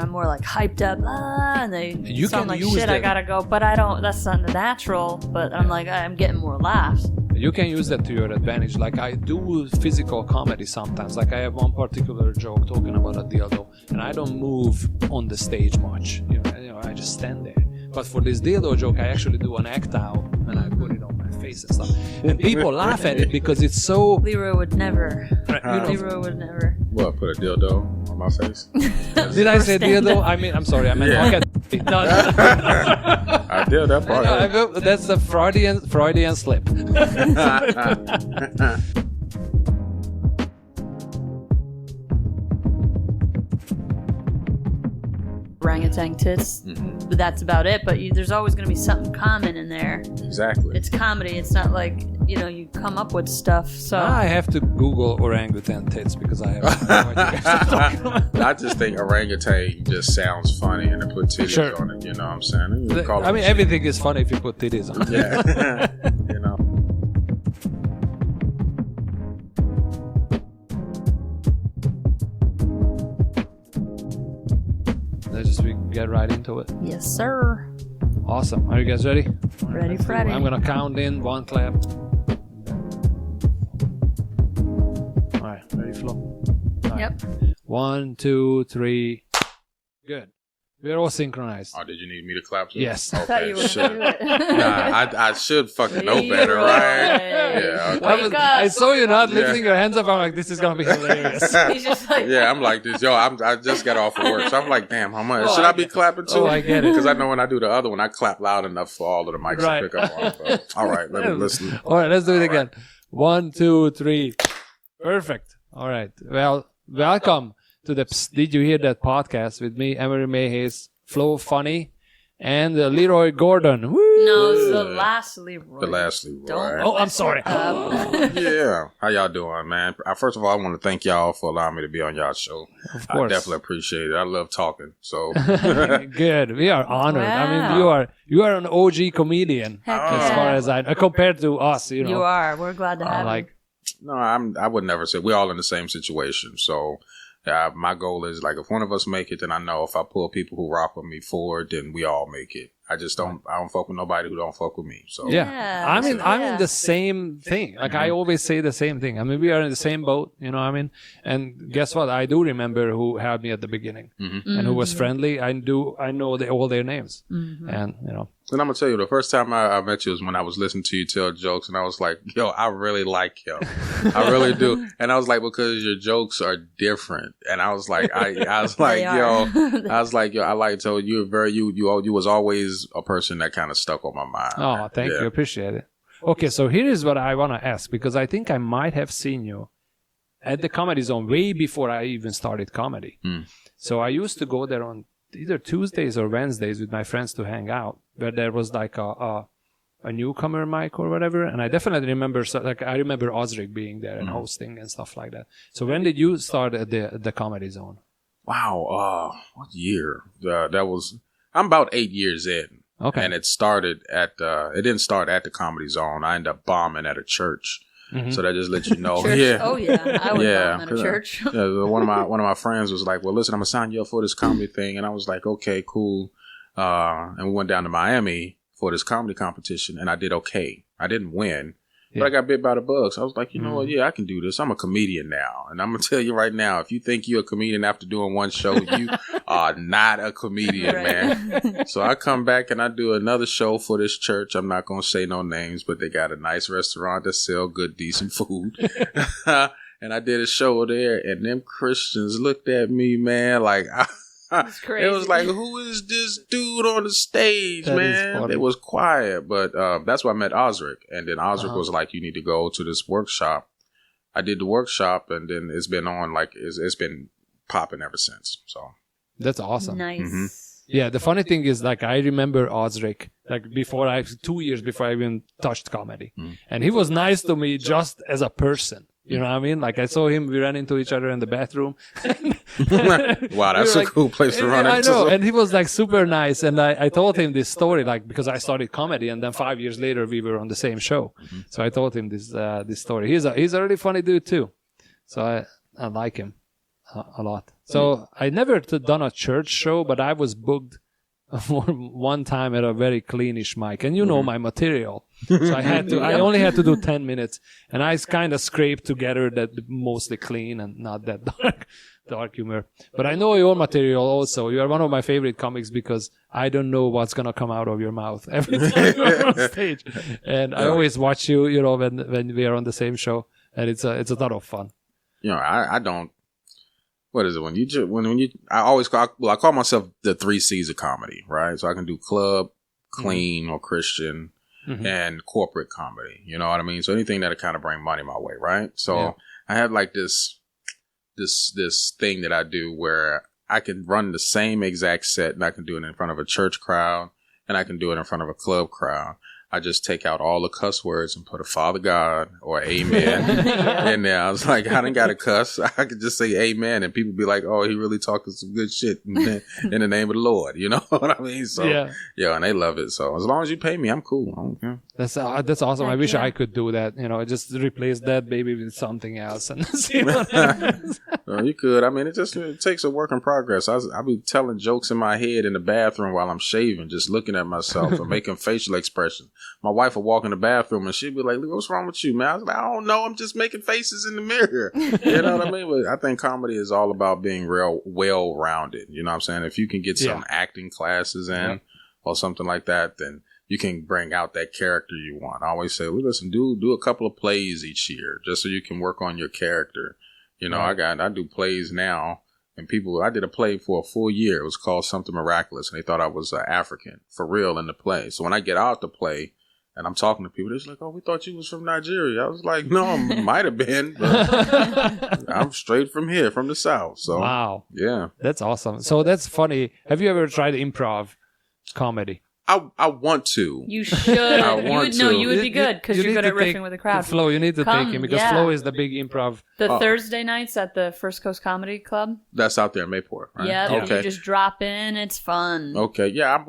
I'm more like hyped up, and they You sound can like use shit. that. I gotta go, but I don't. That's not natural. But I'm like, I'm getting more laughs. You can use that to your advantage. Like I do physical comedy sometimes. Like I have one particular joke talking about a dildo, and I don't move on the stage much. You know, I just stand there. But for this dildo joke, I actually do an act out, and I put it on my face and stuff. And people laugh at it because it's so. Leroy would never. You know, Leroy would never. What? Put a dildo on my face? did I say dildo? I mean, I'm sorry. I meant Yeah. no. I did that part. That's the Freudian slip. Orangutan tits, but that's about it. But there's always going to be something common in there. Exactly. It's comedy. It's not like, you come up with stuff. So I have to Google orangutan tits because I have no idea. I just think orangutan just sounds funny and to put titties Sure. on it. You know what I'm saying? I mean, everything is funny if you put titties on it. Yeah. You know. Let's just get right into it. yes, sir. Awesome. Are you guys ready? Ready, Freddy. I'm gonna count in 1 clap. All right, ready, Flo? All right. Yep. 1, 2, 3. Good. We're all synchronized. Oh, did you need me to clap too? Yes. I thought you Okay, were shit. going to do it. Nah, I should fucking know better, right? Yeah. Okay. Wake up. I saw you not Yeah. lifting your hands up. I'm like, this is gonna be hilarious. He's just like, Yeah, I'm like this. Yo, I just got off of work, so I'm like, damn, how much? Oh, Should I I be get it. clapping too? Oh, I get it. Because I know when I do the other one, I clap loud enough for all of the mics Right. to pick up on. But, all right, let me listen. All right, let's do it All again. 1, 2, 3. Perfect. All right. Well, welcome to the Psst, Did You Hear That podcast with me, Imre, Mehesz, Flo Funny, and Leroy Gordon. Woo! no, it's the Last Leroy. The Last Leroy. Don't- Oh, I'm sorry. Yeah. How y'all doing, man? First of all, I want to thank y'all for allowing me to be on y'all's show. Of I course. definitely appreciate it. I love talking. So, Good. We are honored. I mean, Wow. you are an OG comedian Heck as yeah. far as I compared to us. You know, You are. We're glad to have like no, I would never say we're all in the same situation. So, my goal is like if one of us make it, then I know if I pull people who rock with me forward, then we all make it. I don't fuck with nobody who don't fuck with me. So yeah. I'm in the same thing. Like I always say the same thing. I mean, we are in the same boat, you know what I mean? And guess what? I do remember who had me at the beginning and who was friendly. I know all their names. And, you know. And I'm gonna tell you, the first time I met you was when I was listening to you tell jokes, and I was like, "Yo, I really like him, I really do." And I was like, "Because your jokes are different." And I was like, I was like, "Yo, I like to you. You was always a person that kind of stuck on my mind." Oh, thank you. Appreciate it. Okay, so here is what I want to ask, because I think I might have seen you at the Comedy Zone way before I even started comedy. So I used to go there on either Tuesdays or Wednesdays with my friends to hang out, where there was like a newcomer mic or whatever. And I definitely remember, I remember Osric being there and hosting and stuff like that. So when did you start at the Comedy Zone? Wow. What year? I'm about 8 years in. Okay. And it started it didn't start at the Comedy Zone. I ended up bombing at a church. So that just lets you know. Church? Yeah. Oh, yeah. I would bomb at a church. Yeah, one of my friends was like, "Well, listen, I'm gonna sign you up for this comedy thing," and I was like, "Okay, cool." And we went down to Miami for this comedy competition, and I did okay. I didn't win, but I got bit by the bug. So I was like, you know what? Yeah, I can do this. I'm a comedian now, and I'm gonna tell you right now, if you think you're a comedian after doing one show, you are not a comedian, man. So I come back and I do another show for this church. I'm not gonna say no names, but they got a nice restaurant that sell good, decent food. And I did a show there, and them Christians looked at me, man, like It's crazy. it was like, who is this dude on the stage, That is man? funny. It was quiet, but that's why I met Osric. And then Osric was like, you need to go to this workshop. I did the workshop, and then it's been on, like, it's been popping ever since. So That's awesome. Nice. Yeah, the funny thing is, like, I remember Osric, like, 2 years before I even touched comedy. And he was nice to me just as a person. You know what I mean? Like, I saw him, we ran into each other in the bathroom. wow, that's We a were cool place to run I into. know, and he was, like, super nice. And I told him this story, like, because I started comedy, and then 5 years later, we were on the same show. So I told him this story. He's a really funny dude, too. So I like him. a lot. So I never done a church show, but I was booked one time at a very cleanish mic, and you know my material, so I only had to do 10 minutes, and I kind of scraped together that mostly clean and not that dark humor. But I know your material also. You are one of my favorite comics because I don't know what's gonna come out of your mouth every time you're on stage, and I always watch you, you know, when we are on the same show, and it's a lot of fun. You know, I don't. What is it when you? I always call myself the 3 C's of comedy, right? So I can do club, clean, or Christian, and corporate comedy. You know what I mean? So anything that'll kind of bring money my way, right? So I have like this thing that I do where I can run the same exact set, and I can do it in front of a church crowd, and I can do it in front of a club crowd. I just take out all the cuss words and put a Father God or Amen in there. I was like, I didn't got to cuss. I could just say Amen, and people be like, oh, he really talking some good shit in the name of the Lord. You know what I mean? So yeah, and they love it. So as long as you pay me, I'm cool. I don't care. That's awesome. I wish I could do that. You know, just replace that baby with something else and see what happens. Well, you could. I mean, it takes a work in progress. I be telling jokes in my head in the bathroom while I'm shaving, just looking at myself and making facial expressions. My wife would walk in the bathroom and she'd be like, what's wrong with you, man? I was like, I don't know. I'm just making faces in the mirror. You know what I mean? But I think comedy is all about being real well-rounded. You know what I'm saying? If you can get some acting classes in or something like that, then you can bring out that character you want. I always say, well, listen, do a couple of plays each year just so you can work on your character. You know, I do plays now. And I did a play for a full year. It was called Something Miraculous. And they thought I was African for real in the play. So when I get out the play and I'm talking to people, they're just like, oh, we thought you was from Nigeria. I was like, no, I might have been. But I'm straight from here, from the South. So, wow. Yeah. That's awesome. So that's funny. Have you ever tried improv comedy? I want to. You should. You would be good because you're good at riffing with a crowd. Flo, you need to take him because Flo is the big improv. The Thursday nights at the First Coast Comedy Club. That's out there in Mayport, right? Yeah, okay. You just drop in. It's fun. Okay, yeah,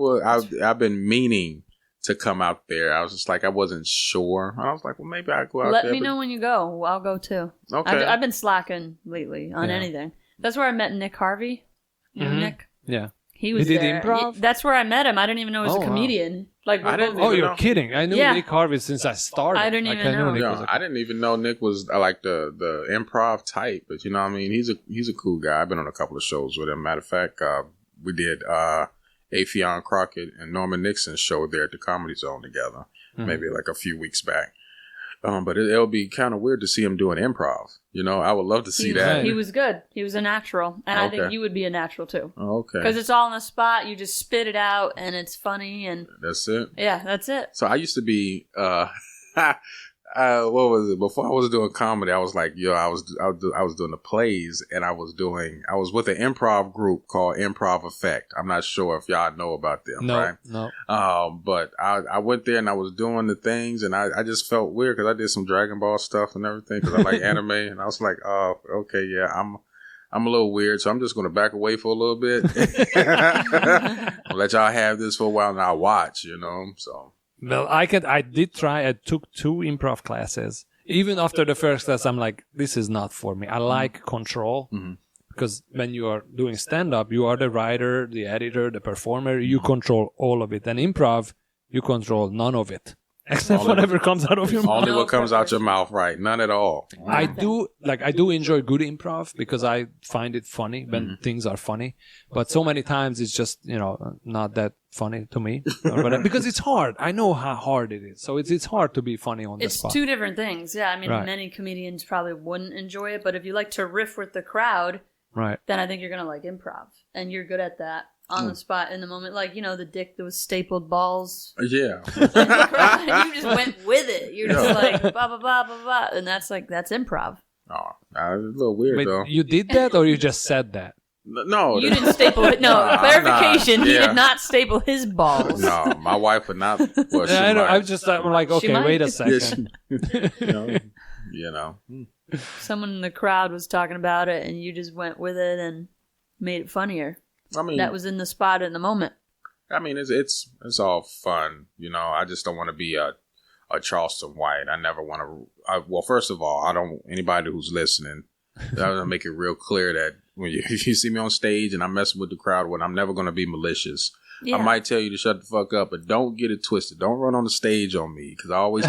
I've been meaning to come out there. I was just like, I wasn't sure. I was like, well, maybe I'll go out there. Let me know when you go. I'll go too. Okay. I've been slacking lately on anything. That's where I met Nick Harvey. You know Nick? Yeah. He was did there. improv? That's where I met him. I didn't even know he was a comedian. Wow. Like, you're kidding! I knew Nick Harvey since I started. I didn't even know. I didn't even know Nick was like the improv type. But you know, what I mean, he's a cool guy. I've been on a couple of shows with him. Matter of fact, we did Affion Crockett and Norman Nixon's show there at the Comedy Zone together, maybe like a few weeks back. But it'll be kind of weird to see him doing improv. You know, I would love to see that. He was good. He was a natural. And I think you would be a natural, too. Oh, okay. Because it's all on the spot. You just spit it out, and it's funny. And that's it? Yeah, that's it. So I used to be... what was it? Before I was doing comedy, I was like, I was doing the plays, and I was with an improv group called Improv Effect. I'm not sure if y'all know about them, right? No. But I went there and I was doing the things, and I just felt weird because I did some Dragon Ball stuff and everything because I like anime, and I was like, oh, okay, yeah, I'm a little weird, so I'm just going to back away for a little bit. I'll let y'all have this for a while, and I'll watch, you know, so... Well, I did try. I took 2 improv classes. Even after the first class, I'm like, this is not for me. I like control because when you are doing stand-up, you are the writer, the editor, the performer. You control all of it. And improv, you control none of it. Except whatever comes out of your mouth. Only what comes out your mouth, right? None at all. I do enjoy good improv because I find it funny when things are funny. But so many times it's just, not that funny to me. Because it's hard. I know how hard it is. So it's hard to be funny on the spot. It's 2 different things. Yeah, I mean, many comedians probably wouldn't enjoy it. But if you like to riff with the crowd, then I think you're going to like improv. And you're good at that. On the spot in the moment, like, the dick that was stapled balls. Yeah. You just went with it. You're just like, blah, blah, blah, blah, blah. And that's improv. Oh, it's a little weird, though. You did that or you just said that? No. You didn't staple it. No, clarification. He did not staple his balls. No, my wife would not. Well, I know. I'm like, okay, wait a second. Someone in the crowd was talking about it and you just went with it and made it funnier. I mean, that was in the spot in the moment. I mean, it's all fun, I just don't want to be a Charleston White. I never want to. Well, first of all, I don't. Anybody who's listening, I want to make it real clear that when if you see me on stage and I'm messing with the crowd, when I'm never going to be malicious. Yeah. I might tell you to shut the fuck up, but don't get it twisted. Don't run on the stage on me, because I always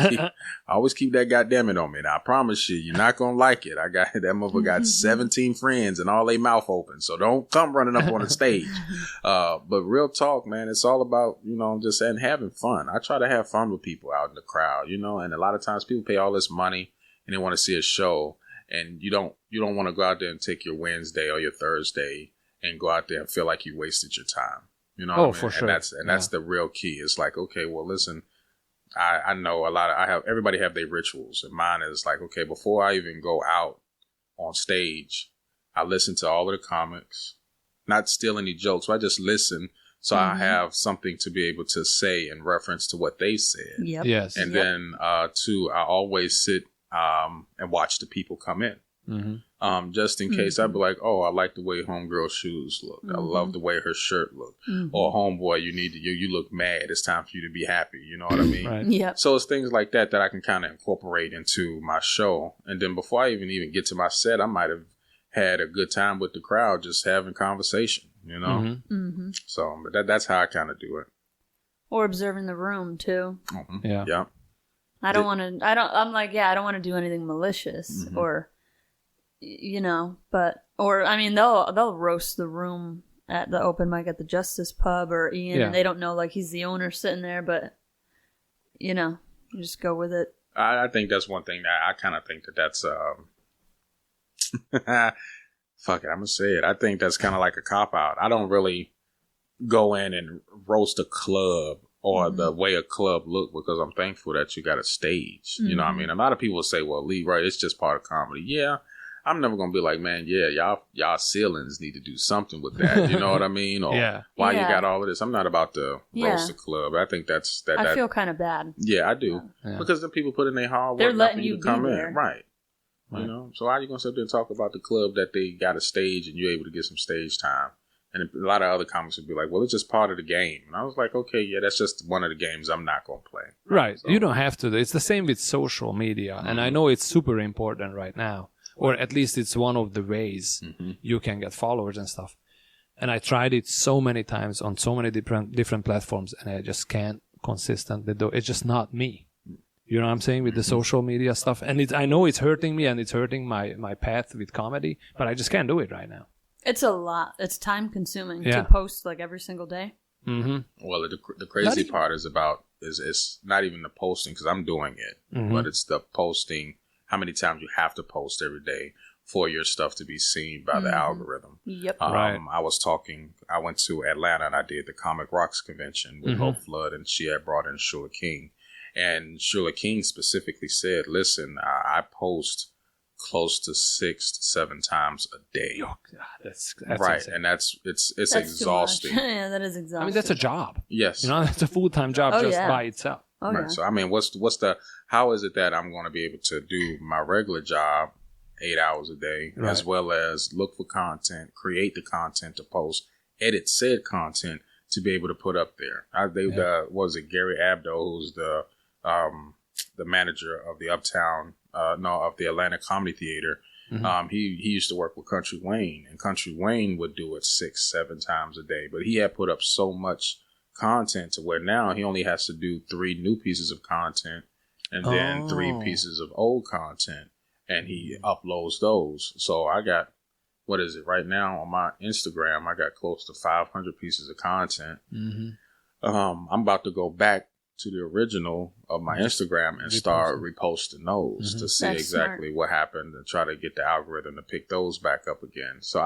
keep that goddamn it on me. Now I promise you're not gonna like it. I got that motherfucker got 17 friends and all they mouth open, so don't come running up on the stage. But real talk, man, it's all about just having fun. I try to have fun with people out in the crowd, and a lot of times people pay all this money and they want to see a show, and you don't want to go out there and take your Wednesday or your Thursday and go out there and feel like you wasted your time. You know what I mean? For sure. That's the real key. It's like, okay, well, listen, I know everybody have their rituals, and mine is like, okay, before I even go out on stage, I listen to all of the comics, not steal any jokes, but I just listen. So I have something to be able to say in reference to what they said. Yep. Yes. And then, two, I always sit, and watch the people come in. Mm-hmm. Just in case I'd be like, oh, I like the way homegirl's shoes look. I love the way her shirt looked. Or homeboy, you look mad. It's time for you to be happy. You know what I mean? Right. Yeah. So it's things like that I can kind of incorporate into my show. And then before I even get to my set, I might have had a good time with the crowd, just having conversation, So, but that's how I kind of do it. Or observing the room too. Mm-hmm. Yeah. I don't want to, I don't want to do anything malicious or, they'll roast the room at the open mic at the Justice Pub or Ian, and they don't know, like, he's the owner sitting there, but, you just go with it. I think that's one thing that I kind of think that's, fuck it, I'm going to say it. I think that's kind of like a cop-out. I don't really go in and roast a club or the way a club look, because I'm thankful that you got a stage. You know what I mean? A lot of people say, well, Leroy, it's just part of comedy. Yeah. I'm never going to be like, man, y'all ceilings need to do something with that. You know what I mean? Or why you got all of this. I'm not about to roast the club. I think that's that. I feel kind of bad. Yeah, I do. Yeah. Because the people put in their hard work. They're letting you to come be there. In. Right. So how are you going to sit there and talk about the club that they got a stage and you're able to get some stage time? And a lot of other comics would be like, well, it's just part of the game. And I was like, okay, yeah, that's just one of the games I'm not going to play. Right. So, you don't have to. It's the same with social media. And I know it's super important right now. Or at least it's one of the ways you can get followers and stuff. And I tried it so many times on so many different platforms, and I just can't consistently do it. It's just not me. You know what I'm saying? With the social media stuff. And I know it's hurting me and it's hurting my path with comedy, but I just can't do it right now. It's a lot. It's time consuming to post like every single day. Mm-hmm. Well, the crazy part is not even the posting, because I'm doing it, but it's the posting. How many times you have to post every day for your stuff to be seen by the algorithm. Yep. Right. I went to Atlanta and I did the Comic Rocks convention with Hope Flood, and she had brought in Shula King. And Shula King specifically said, listen, I post close to 6 to 7 times a day. Oh, God, that's right. insane. And that's exhausting. Yeah, that is exhausting. I mean, that's a job. Yes. That's a full-time job by itself. Oh, right. Yeah. So, I mean, how is it that I'm going to be able to do my regular job 8 hours a day, as well as look for content, create the content to post, edit said content to be able to put up there? Gary Abdo, who's the manager of the of the Atlanta Comedy Theater. He used to work with Country Wayne, and Country Wayne would do it 6-7 times a day, but he had put up so much content to where now he only has to do 3 new pieces of content and then 3 pieces of old content, and he uploads those. So I got, right now on my Instagram, I got close to 500 pieces of content. I'm about to go back to the original of my Instagram and start reposting those to see exactly what happened and try to get the algorithm to pick those back up again. So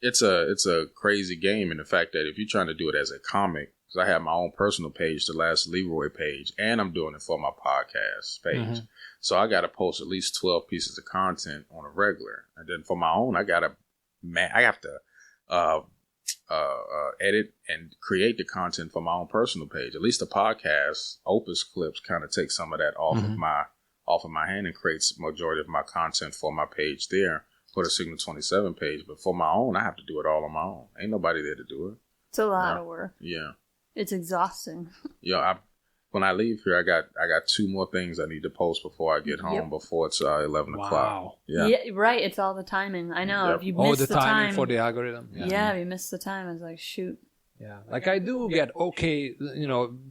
it's a crazy game in the fact that if you're trying to do it as a comic, because I have my own personal page, the Last Leroy page, and I'm doing it for my podcast page. So I got to post at least 12 pieces of content on a regular. And then for my own, I have to edit and create the content for my own personal page. At least the podcast, Opus Clips, kind of takes some of that off of my hand and creates the majority of my content for my page there, for the Signal 27 page. But for my own, I have to do it all on my own. Ain't nobody there to do it. It's a lot of work. Yeah. It's exhausting. Yeah, when I leave here, I got 2 more things I need to post before I get home, before it's 11 o'clock. Yeah, right. It's all the timing. I know. If you miss the timing time for the algorithm. Yeah, if you miss the time, I was like, shoot. Yeah, like I do get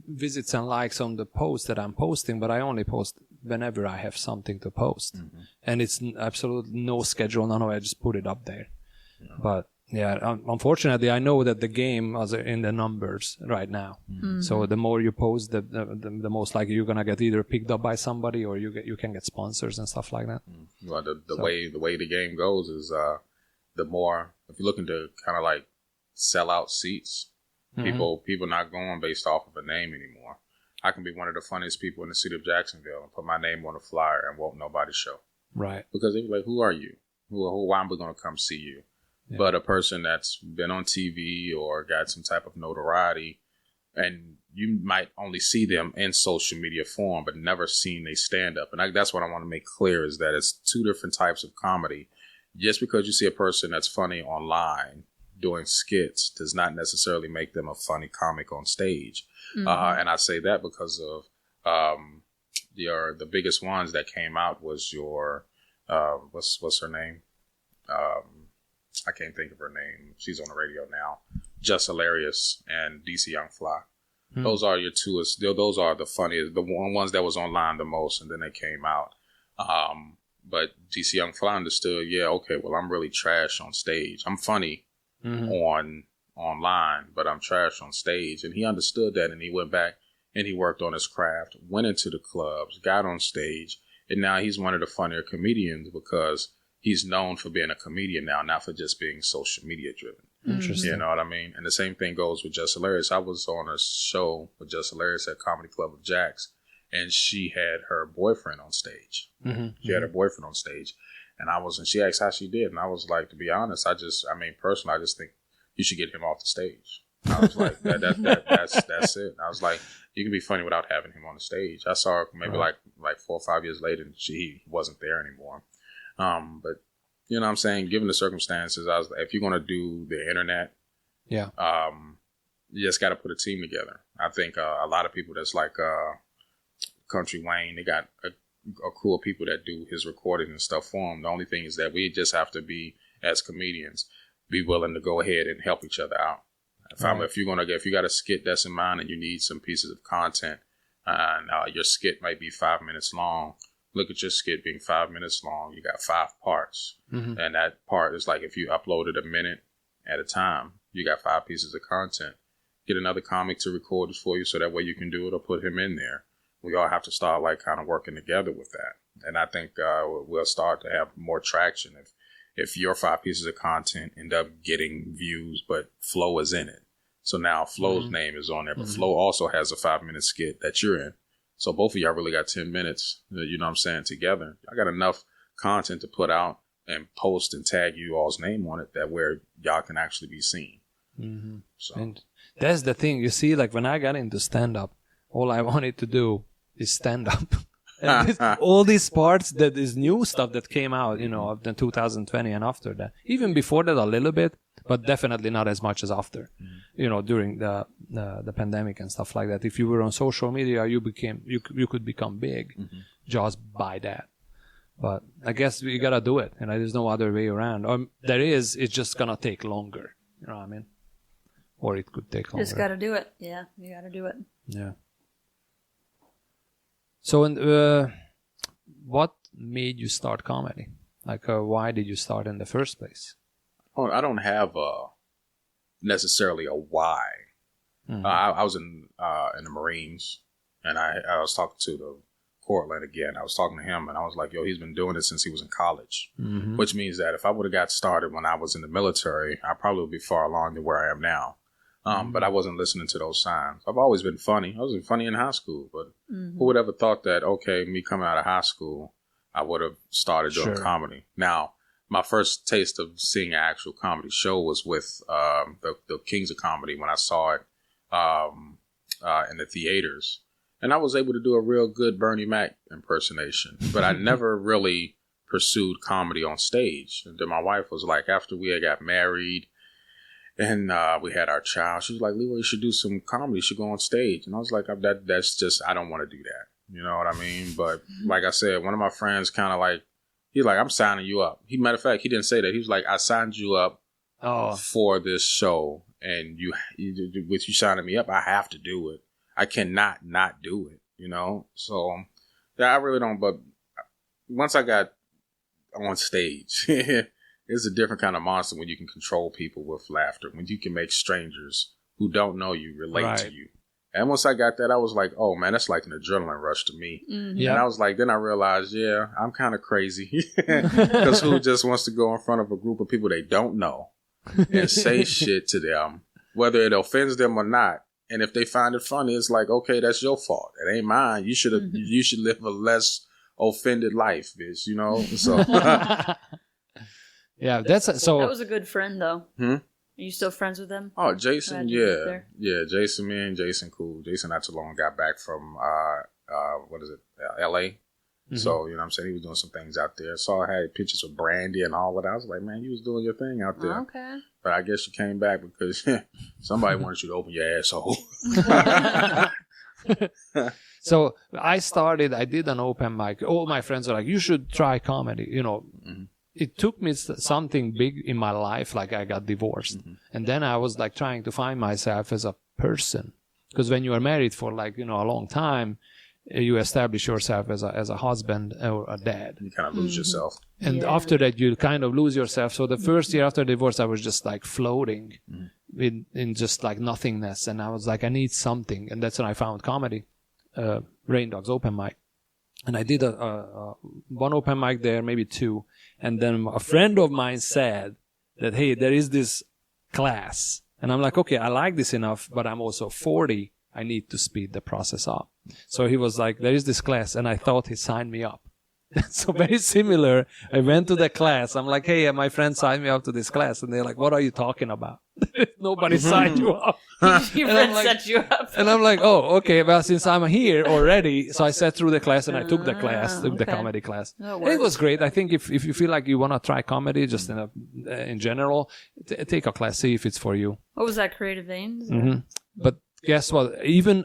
visits and likes on the posts that I'm posting, but I only post whenever I have something to post. And it's absolutely no schedule, none of it, I just put it up there. Yeah. But yeah, unfortunately, I know that the game is in the numbers right now. So the more you post, the most likely you're gonna get either picked up by somebody or you can get sponsors and stuff like that. Well, the way the game goes is the more, if you're looking to kind of like sell out seats. People not going based off of a name anymore. I can be one of the funniest people in the city of Jacksonville and put my name on a flyer and won't nobody show. Right. Because they're like, who are you? Why am I going to come see you? Yeah. But a person that's been on TV or got some type of notoriety, and you might only see them in social media form, but never seen they stand up. And that's what I want to make clear is that it's 2 different types of comedy. Just because you see a person that's funny online doing skits does not necessarily make them a funny comic on stage. And I say that because of the biggest ones that came out was your what's her name? I can't think of her name. She's on the radio now. Just Hilarious and DC Young Fly. Those are your 2. Those are the funniest, the ones that was online the most, and then they came out. But DC Young Fly understood, well, I'm really trash on stage. I'm funny online, but I'm trash on stage. And he understood that, and he went back and he worked on his craft, went into the clubs, got on stage, and now he's one of the funnier comedians because he's known for being a comedian now, not for just being social media driven. Interesting. You know what I mean? And the same thing goes with Just Hilarious. I was on a show with Just Hilarious at Comedy Club of Jacks, and she had her boyfriend on stage. She had her boyfriend on stage. And she asked how she did. And I was like, to be honest, personally, I just think you should get him off the stage. I was like, that's it. I was like, you can be funny without having him on the stage. I saw her maybe like 4 or 5 years later, and he wasn't there anymore. But you know what I'm saying? Given the circumstances, I was like, if you're going to do the internet, you just got to put a team together. I think a lot of people that's like Country Wayne, they got a crew of people that do his recording and stuff for him. The only thing is that we just have to be, as comedians, be willing to go ahead and help each other out. If you got a skit that's in mind and you need some pieces of content, and your skit might be 5 minutes long, look at your skit being 5 minutes long. You got 5 parts, and that part is like if you uploaded a minute at a time, you got 5 pieces of content. Get another comic to record it for you, so that way you can do it or put him in there. We all have to start like kind of working together with that. And I think we'll start to have more traction if your 5 pieces of content end up getting views, but Flo is in it. So now Flo's name is on there, but Flo also has a 5-minute skit that you're in. So both of y'all really got 10 minutes, you know what I'm saying, together. I got enough content to put out and post and tag you all's name on it that where y'all can actually be seen. So. And that's the thing. You see, like when I got into stand-up, all I wanted to do is stand up. And all these parts, that is new stuff that came out, of the 2020 and after that. Even before that a little bit, but definitely not as much as after, during the pandemic and stuff like that. If you were on social media, you could become big just by that. But I guess we gotta do it, there's no other way around. Or there is, it's just gonna take longer. You know what I mean? Or it could take longer. Just gotta do it. Yeah, you gotta do it. Yeah. So, what made you start comedy? Like, why did you start in the first place? Oh, I don't have necessarily a why. I was in the Marines, and I was talking to the Cortland again. I was talking to him, and I was like, yo, he's been doing it since he was in college, which means that if I would have got started when I was in the military, I probably would be far along to where I am now. But I wasn't listening to those signs. I've always been funny. I was funny in high school, but who would ever thought that, okay, me coming out of high school, I would have started doing comedy. Now, my first taste of seeing an actual comedy show was with the Kings of Comedy when I saw it in the theaters. And I was able to do a real good Bernie Mac impersonation. But I never really pursued comedy on stage. And then my wife was like, after we had got married, And we had our child. She was like, Leroy, you should do some comedy. You should go on stage. And I was like, that's just, I don't want to do that. You know what I mean? But like I said, one of my friends kind of like, he's like, I'm signing you up. Matter of fact, he didn't say that. He was like, I signed you up for this show. And with you signing me up, I have to do it. I cannot not do it, you know? So, yeah, I really don't. But once I got on stage, it's a different kind of monster when you can control people with laughter, when you can make strangers who don't know you relate to you. And once I got that, I was like, oh, man, that's like an adrenaline rush to me. Mm-hmm. And I was like, then I realized, yeah, I'm kind of crazy. Because who just wants to go in front of a group of people they don't know and say shit to them, whether it offends them or not. And if they find it funny, it's like, okay, that's your fault. It ain't mine. You should live a less offended life, bitch, you know? So yeah, so that was a good friend though. Are you still friends with them? Oh, Jason, yeah. Jason, me and Jason, cool. Jason not too long got back from LA. So, you know what I'm saying? He was doing some things out there. Saw I had pictures of Brandy and all of that. I was like, man, you was doing your thing out there. Okay. But I guess you came back because somebody wanted you to open your asshole. So I did an open mic. All my friends were like, you should try comedy. You know, it took me something big in my life, like I got divorced. And then I was like trying to find myself as a person. Because when you are married for like, you know, a long time, you establish yourself as a husband or a dad. You kind of lose yourself. And after that, you kind of lose yourself. So the first year after divorce, I was just like floating in just like nothingness. And I was like, I need something. And that's when I found comedy, Rain Dogs open mic. And I did one open mic there, maybe two. And then a friend of mine said that, hey, there is this class. And I'm like, okay, I like this enough, but I'm also 40. I need to speed the process up. So he was like, there is this class. And I thought he signed me up. So very similar. I went to the class. I'm like, hey, my friend signed me up to this class. And they're like, what are you talking about? Nobody signed you up. Your friend set you up. And I'm like, oh, okay. Well, since I'm here already. So I sat through the class and I took the class, the comedy class. It was great. I think if you feel like you want to try comedy just in general, take a class, see if it's for you. What was that, Creative Veins? But guess what? Even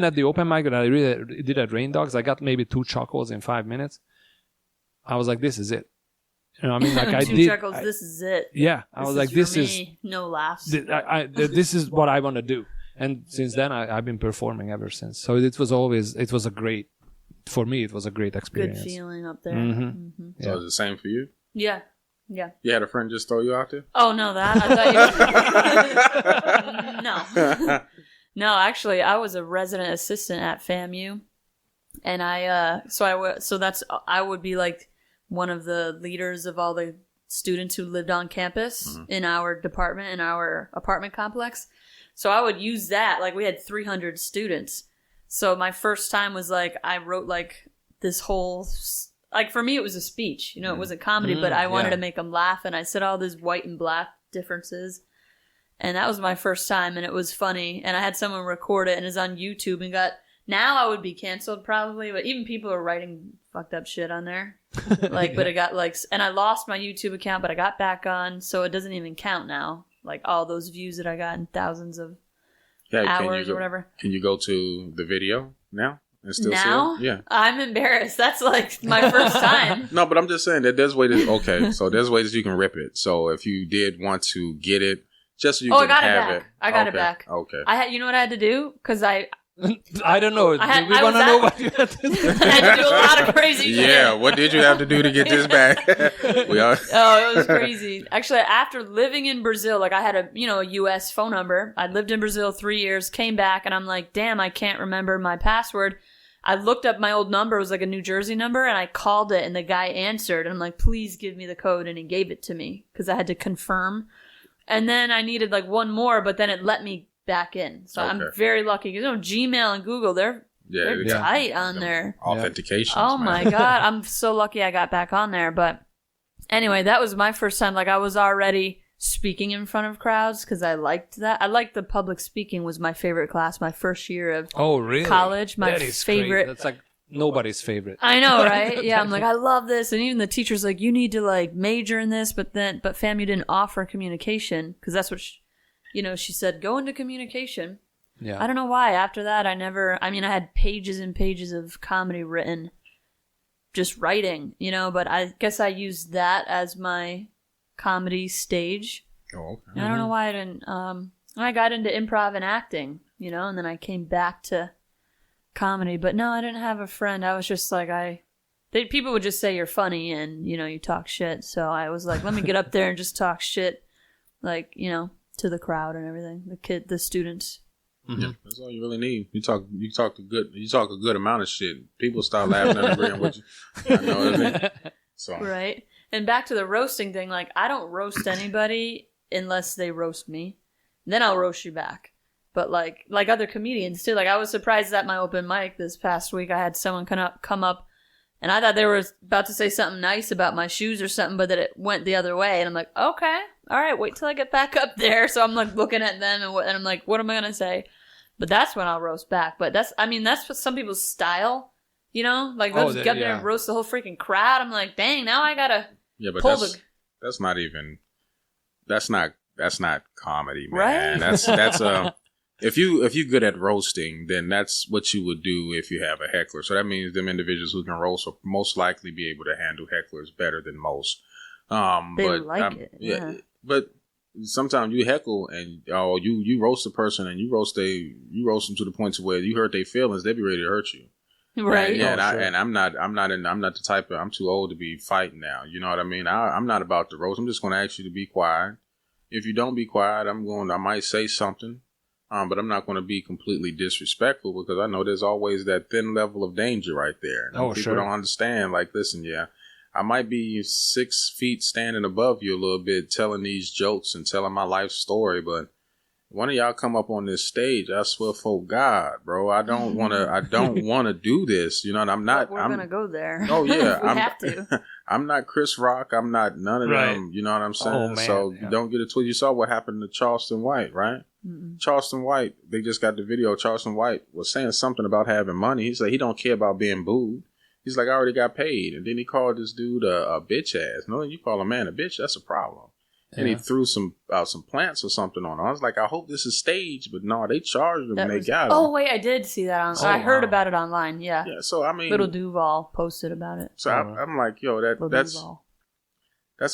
at the open mic that I really did at Rain Dogs, I got maybe 2 chuckles in 5 minutes. I was like, this is it. You know what I mean? Like I did. 2 chuckles, this is it. Yeah. I was like, this is. No laughs. This is what I want to do. And since then, I've been performing ever since. So it was a great, for me, it was a great experience. Good feeling up there. So it was the same for you? Yeah. Yeah. You had a friend just throw you out there? Oh, no, that. I thought you No. No, actually, I was a resident assistant at FAMU. And I would be like one of the leaders of all the students who lived on campus in our department, in our apartment complex. So I would use that. Like, we had 300 students. So my first time was like, I wrote like this whole, like, for me, it was a speech. You know, it wasn't comedy, but I wanted to make them laugh. And I said all these white and black differences. And that was my first time. And it was funny. And I had someone record it and it's on YouTube and now I would be canceled probably, but even people are writing fucked up shit on there. Like, but it got like, and I lost my YouTube account, but I got back on, so it doesn't even count now. Like all those views that I got in thousands of hours or whatever. Can you go to the video now and still see it? Yeah. I'm embarrassed. That's like my first time. No, but I'm just saying that there's ways. Okay, so there's ways you can rip it. So if you did want to get it, just so you can have it. I got it back. Okay. You know what I had to do? Because I don't know. We want to know what you had to do. I had to do a lot of crazy shit. Yeah, what did you have to do to get this back? Oh, it was crazy. Actually, after living in Brazil, like I had a U.S. phone number. I lived in Brazil 3 years, came back, and I'm like, damn, I can't remember my password. I looked up my old number. It was like a New Jersey number, and I called it, and the guy answered. And I'm like, please give me the code, and he gave it to me because I had to confirm. And then I needed like one more, but then it let me back in. So I'm very lucky. Gmail and Google, they're tight on there. Authentication. Oh my God. I'm so lucky I got back on there. But anyway, that was my first time. Like I was already speaking in front of crowds because I liked that. I liked the public speaking was my favorite class, my first year of college. My favorite. Great. That's like nobody's favorite. I know, right? Yeah, I'm like, I love this. And even the teacher's like, you need to like major in this, but FAMU didn't offer communication because that's what she said, go into communication. Yeah. I don't know why. After that, I had pages and pages of comedy written, just writing, but I guess I used that as my comedy stage. Oh, okay. I don't know why I didn't. I got into improv and acting, and then I came back to comedy. But no, I didn't have a friend. I was just like, people would just say you're funny and, you talk shit. So I was like, let me get up there and just talk shit, like, to the crowd and everything, the students. Mm-hmm. Yeah, that's all you really need. You talk a good amount of shit. People start laughing and agreeing with you. I know what I mean? So. Right. And back to the roasting thing, like, I don't roast anybody unless they roast me. Then I'll roast you back. But like other comedians too. Like, I was surprised at my open mic this past week. I had someone come up and I thought they were about to say something nice about my shoes or something, but that it went the other way. And I'm like, okay, all right, wait till I get back up there. So I'm like looking at them and I'm like, what am I going to say? But that's when I'll roast back. But that's what some people's style, like they'll just get up there and roast the whole freaking crowd. I'm like, dang, now I got to pull that's not comedy, man. Right? That's if you're good at roasting, then that's what you would do if you have a heckler. So that means them individuals who can roast will most likely be able to handle hecklers better than most. But sometimes you heckle and you roast a person and you roast them to the point to where you hurt their feelings, they be ready to hurt you. Right. And I'm not the type of, I'm too old to be fighting now. You know what I mean? I'm not about to roast. I'm just going to ask you to be quiet. If you don't be quiet, I might say something. But I'm not going to be completely disrespectful because I know there's always that thin level of danger right there. And people don't understand. Like, listen, I might be 6 feet standing above you a little bit, telling these jokes and telling my life story, but one of y'all come up on this stage, I swear for God, bro, I don't want to do this. And I'm not. We're gonna go there. Oh yeah, we have to. I'm not Chris Rock. I'm not none of them. You know what I'm saying? Oh, man, so don't get it twisted. You saw what happened to Charleston White, right? Mm-mm. Charleston White. They just got the video. Charleston White was saying something about having money. He said he don't care about being booed. He's like, I already got paid. And then he called this dude a bitch ass. No, you call a man a bitch, that's a problem. Yeah. And he threw some plants or something on him. I was like, I hope this is staged. But no, they charged him and they got him. Oh, wait, I did see that. I heard about it online, yeah. Yeah, so I mean. Little Duval posted about it. So I'm like, yo, that's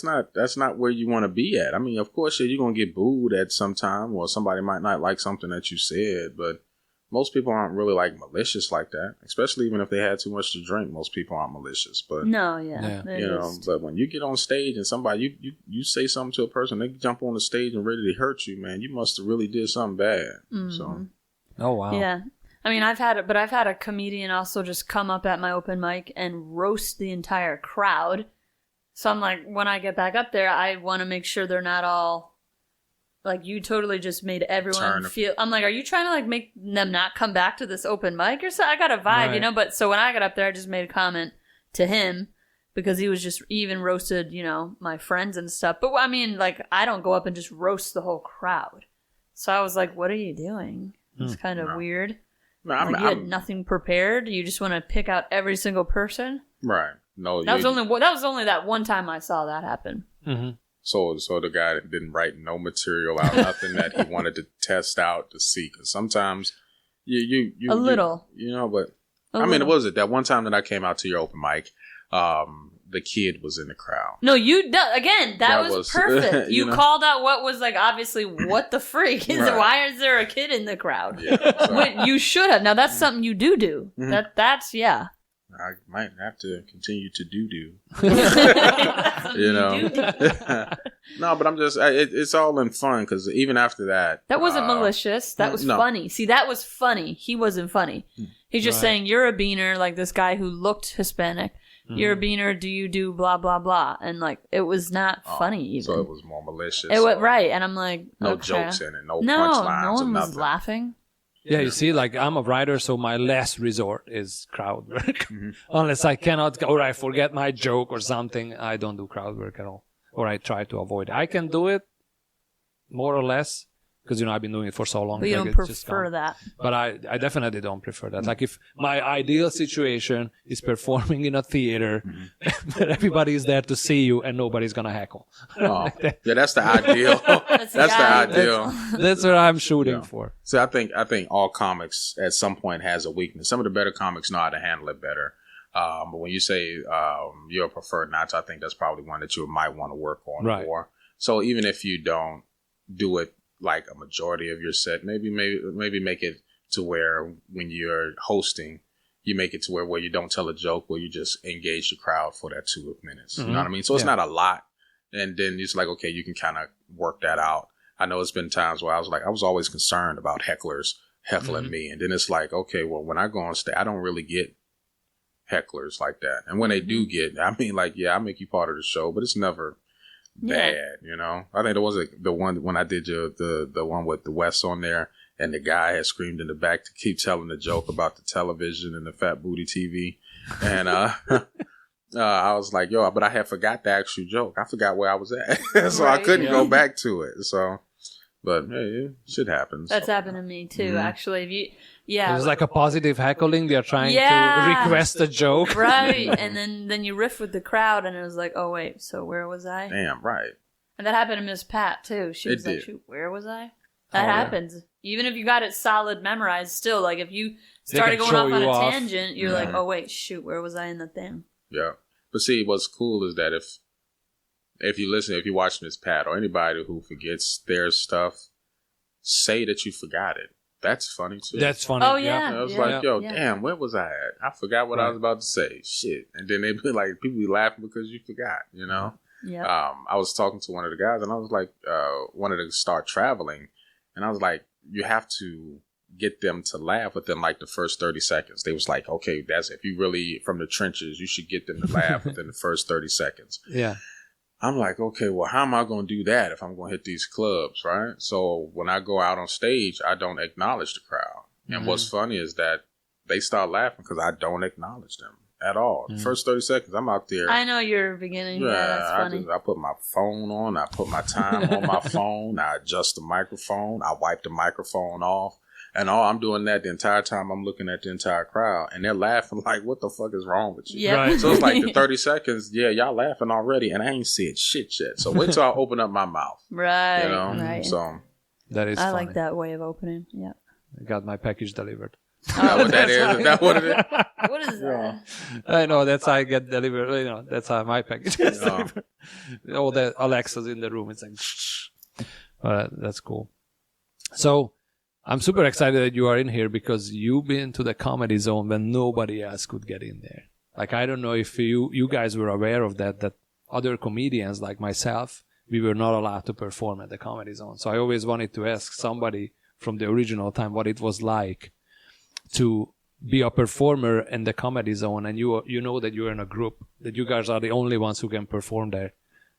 not where you want to be at. I mean, of course, you're going to get booed at some time or somebody might not like something that you said, but most people aren't really like malicious like that, especially even if they had too much to drink. Most people aren't malicious, but but when you get on stage and somebody you say something to a person, they jump on the stage and ready to hurt you, man. You must have really did something bad. Mm-hmm. So, oh wow, yeah. I mean, I've had a comedian also just come up at my open mic and roast the entire crowd. So I'm like, when I get back up there, I want to make sure they're not all. Like, you totally just made everyone feel... I'm like, are you trying to, like, make them not come back to this open mic or something? I got a vibe, But so when I got up there, I just made a comment to him because he was just even roasted, my friends and stuff. But, I mean, like, I don't go up and just roast the whole crowd. So I was like, what are you doing? It's kind of weird. No, you had nothing prepared? You just want to pick out every single person? Right. No, that was only that one time I saw that happen. Mm-hmm. So the guy didn't write no material out, nothing that he wanted to test out to see. Because sometimes you but I mean, was it that one time that I came out to your open mic? The kid was in the crowd. No, that was perfect. You called out what was like obviously what the freak is. Right. Why is there a kid in the crowd? Yeah, so. You should have. Now that's something you do. Mm-hmm. That's I might have to continue to do. No, but I'm just, it's all in fun because even after that. That wasn't malicious. That was funny. See, that was funny. He wasn't funny. He's just saying, you're a beaner, like this guy who looked Hispanic. Mm-hmm. You're a beaner, do you do blah, blah, blah. And like, it was not funny even. So it was more malicious. It was, right. And I'm like, no jokes in it, no punchlines. No one was laughing. Yeah, you see, like, I'm a writer, so my last resort is crowd work. Mm-hmm. Unless I cannot, or I forget my joke or something, I don't do crowd work at all. Or I try to avoid it. I can do it, more or less, because I've been doing it for so long. But you don't prefer that. But I definitely don't prefer that. Like if my ideal situation is performing in a theater, but everybody is there to see you and nobody's gonna heckle. Oh, yeah, that's the ideal. That's the ideal. That's what I'm shooting for. So I think all comics at some point has a weakness. Some of the better comics know how to handle it better. But when you say you're preferred not to, I think that's probably one that you might want to work on more. So even if you don't do it like a majority of your set, maybe make it to where when you're hosting, you make it to where you don't tell a joke, where you just engage the crowd for that 2 minutes. You know what I mean? So it's not a lot. And then it's like, okay, you can kind of work that out. I know it's been times where I was always concerned about hecklers heckling me. And then it's like, okay, well, when I go on stage, I don't really get hecklers like that. And when they do get, I mean, like, yeah, I make you part of the show, but it's never bad, I think there was the one when I did the one with the West on there, and the guy had screamed in the back to keep telling the joke about the television and the fat booty TV, and I was like, yo, but I had forgot the actual joke. I forgot where I was at, so I couldn't go back to it. So, but hey, shit happens. That's happened to me too, actually. If you, it was like a positive heckling. They're trying to request a joke. Right. And then you riff with the crowd and it was like, oh, wait, so where was I? Damn, right. And that happened to Miss Pat, too. She was like, shoot, where was I? That happens. Yeah. Even if you got it solid memorized, still, like, if you started going off on a tangent, you're like, oh, wait, shoot, where was I in the thing? Yeah. But see, what's cool is that if you watch Miss Pat or anybody who forgets their stuff, say that you forgot it. That's funny, too. That's funny. Oh, yeah. I was like, yo, damn, where was I at? I forgot what I was about to say. Shit. And then they'd be like, people be laughing because you forgot, Yeah. I was talking to one of the guys, and I was like, wanted to start traveling. And I was like, you have to get them to laugh within like the first 30 seconds. They was like, okay, if you really from the trenches, you should get them to laugh within the first 30 seconds. Yeah. I'm like, okay, well, how am I going to do that if I'm going to hit these clubs, right? So when I go out on stage, I don't acknowledge the crowd. And what's funny is that they start laughing because I don't acknowledge them at all. The first 30 seconds, I'm out there. I know you're beginning. Yeah, that's funny. I put my phone on. I put my time on my phone. I adjust the microphone. I wipe the microphone off. And I'm doing that the entire time. I'm looking at the entire crowd, and they're laughing like, "What the fuck is wrong with you?" Yep. Right. So it's like the 30 seconds. Yeah, y'all laughing already, and I ain't said shit yet. So wait till I open up my mouth. Right. Right. So that is. I funny. like that way of opening. Yeah. I got my package delivered. Is that what that is? Is that what it is? What is that? I know that's how I get delivered. That's how my package gets delivered. All the Alexa's in the room. It's like, that's cool. So. I'm super excited that you are in here because you've been to the comedy zone when nobody else could get in there. Like, I don't know if you guys were aware of that other comedians like myself, we were not allowed to perform at the comedy zone. So I always wanted to ask somebody from the original time what it was like to be a performer in the comedy zone. And you know that you're in a group, that you guys are the only ones who can perform there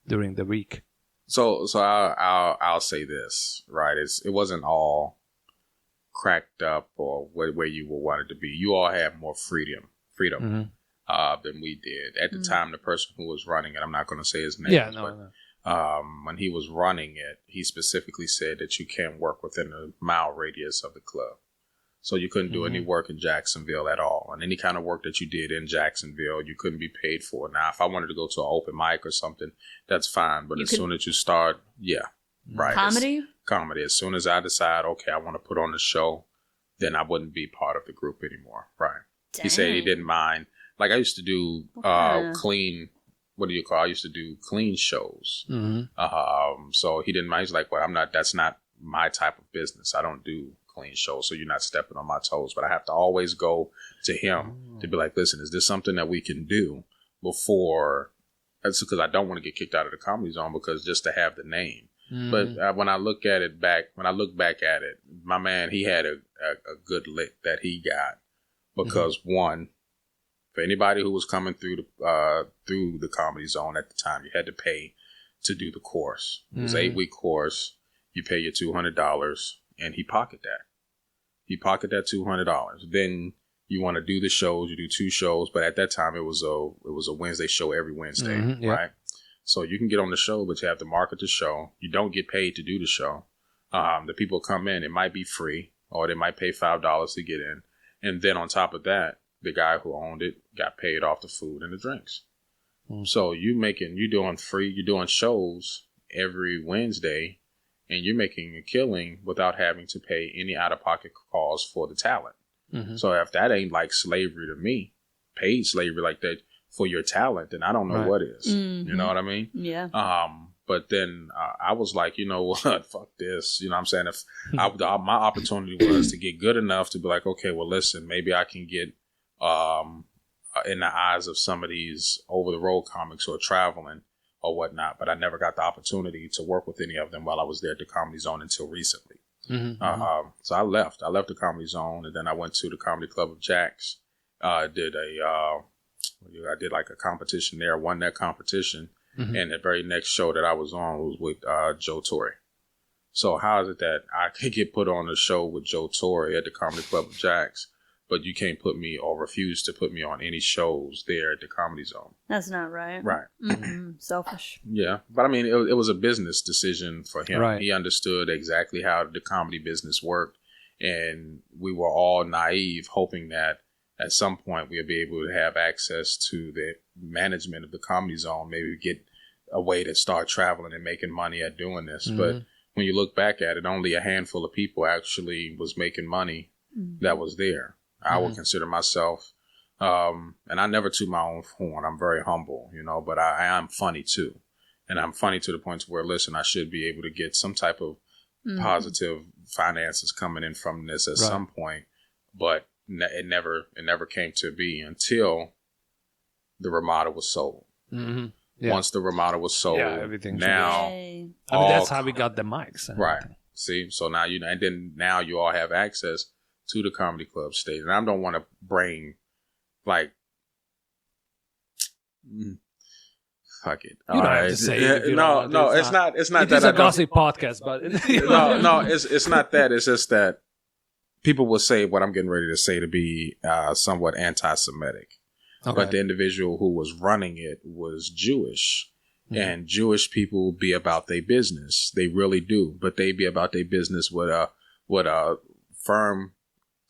during the week. So I'll say this, right? It wasn't all cracked up or where you were wanted to be. You all have more freedom than we did at the time. The person who was running it, I'm not going to say his name, when he was running it, he specifically said that you can't work within a mile radius of the club. So you couldn't do any work in Jacksonville at all, and any kind of work that you did in Jacksonville, you couldn't be paid for. Now, if I wanted to go to an open mic or something, that's fine. But soon as you start, right, comedy. As soon as I decide, okay, I want to put on the show, then I wouldn't be part of the group anymore. Right. Dang. He said he didn't mind. Like, I used to do clean. What do you call? I used to do clean shows. So he didn't mind. He's like, well, that's not my type of business. I don't do clean shows, so you're not stepping on my toes. But I have to always go to him to be like, listen, is this something that we can do before? That's because I don't want to get kicked out of the comedy zone, because just to have the name. But when I look back at it, my man, he had a good lick that he got, because one, for anybody who was coming through the comedy zone at the time, you had to pay to do the course. It was an 8-week course. You pay your $200, and he pocketed that. He pocketed that $200. Then you want to do the shows. You do 2 shows, but at that time it was a Wednesday show every Wednesday, right? So you can get on the show, but you have to market the show. You don't get paid to do the show. The people come in, it might be free, or they might pay $5 to get in. And then on top of that, the guy who owned it got paid off the food and the drinks. So you're doing shows every Wednesday, and you're making a killing without having to pay any out-of-pocket costs for the talent. So if that ain't like slavery to me, paid slavery like that for your talent, then I don't know what is. You know what I mean? Yeah. But then I was like, you know what? Fuck this. You know what I'm saying? If my opportunity was to get good enough to be like, okay, well, listen, maybe I can get in the eyes of some of these over-the-road comics who are traveling or whatnot. But I never got the opportunity to work with any of them while I was there at the Comedy Zone until recently. So I left the Comedy Zone, and then I went to the Comedy Club of Jacks. I did like a competition there, won that competition. And the very next show that I was on was with Joe Torre. So how is it that I could get put on a show with Joe Torre at the Comedy Club of Jacks, but you can't put me or refuse to put me on any shows there at the Comedy Zone? That's not right. Right. Selfish. Yeah. But I mean, it was a business decision for him. Right. He understood exactly how the comedy business worked. And we were all naive, hoping that at some point we'll be able to have access to the management of the Comedy Zone, maybe get a way to start traveling and making money at doing this. But when you look back at it, only a handful of people actually was making money that was there. I would consider myself, and I never toot my own horn. I'm very humble, you know, but I am funny too. And I'm funny to the point where, listen, I should be able to get some type of positive finances coming in from this at some point. But it never came to be until the Ramada was sold. Once the Ramada was sold, everything now that's how we got the mics. Right. See, so now now you all have access to the comedy club stage, and I don't want to bring like fuck it. You don't have to say it. No, it's not. It's not it that is a gossip podcast, but it's not that. It's just that people will say what I'm getting ready to say to be somewhat anti-Semitic. Okay. But the individual who was running it was Jewish. And Jewish people be about their business. They really do. But they be about their business with a firm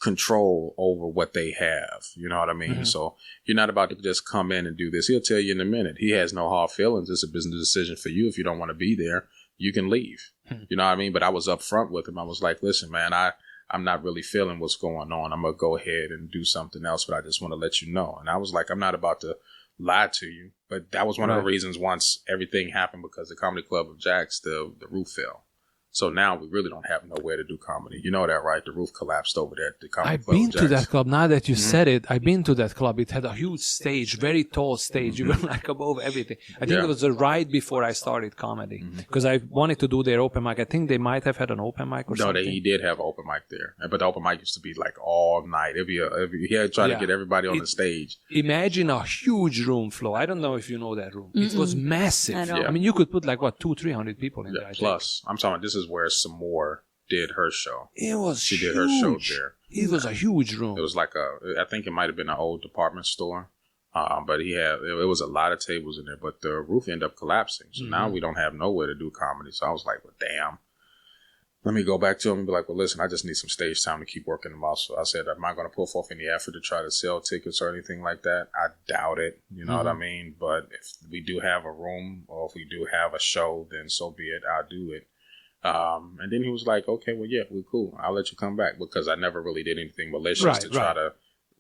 control over what they have. You know what I mean? So you're not about to just come in and do this. He'll tell you in a minute. He has no hard feelings. It's a business decision for you. If you don't want to be there, you can leave. You know what I mean? But I was upfront with him. I was like, listen, man, I'm not really feeling what's going on. I'm going to go ahead and do something else, but I just want to let you know. And I was like, I'm not about to lie to you. But that was one of the reasons once everything happened, because the Comedy Club of Jacks, the roof fell. So now we really don't have nowhere to do comedy. You know that, right? The roof collapsed over there at the Comedy Club of Jacks. I've been to that club. Now that you said it, I've been to that club. It had a huge stage, very tall stage. You were like above everything. I think it was right before I started comedy, because I wanted to do their open mic. I think they might have had an open mic or something. No, he did have an open mic there. But the open mic used to be like all night. He had tried to get everybody on the stage. Imagine a huge room, Flo. I don't know if you know that room. It was massive. I mean, you could put like, 200-300 people in there. Plus, I'm talking, this is where some more did her show. It was She did her show there. It was a huge room. It was like I think it might have been an old department store. But it was a lot of tables in there, but the roof ended up collapsing. So now we don't have nowhere to do comedy. So I was like, well, damn. Let me go back to him and be like, well, listen, I just need some stage time to keep working them out. So I said, am I going to put forth any effort to try to sell tickets or anything like that? I doubt it. You know what I mean? But if we do have a room, or if we do have a show, then so be it. I'll do it. And then he was like, okay, well, yeah, we're cool. I'll let you come back, because I never really did anything malicious to try to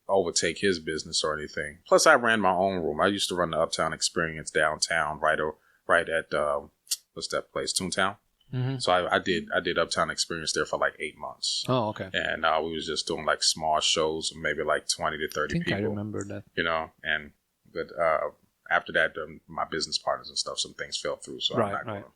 overtake his business or anything. Plus, I ran my own room. I used to run the Uptown Experience downtown, right at, what's that place? Toontown? So I did Uptown Experience there for like 8 months. Oh, okay. And we was just doing like small shows, maybe like 20 to 30 people. I remember that. You know, but after that, my business partners and stuff, some things fell through. So I'm not going to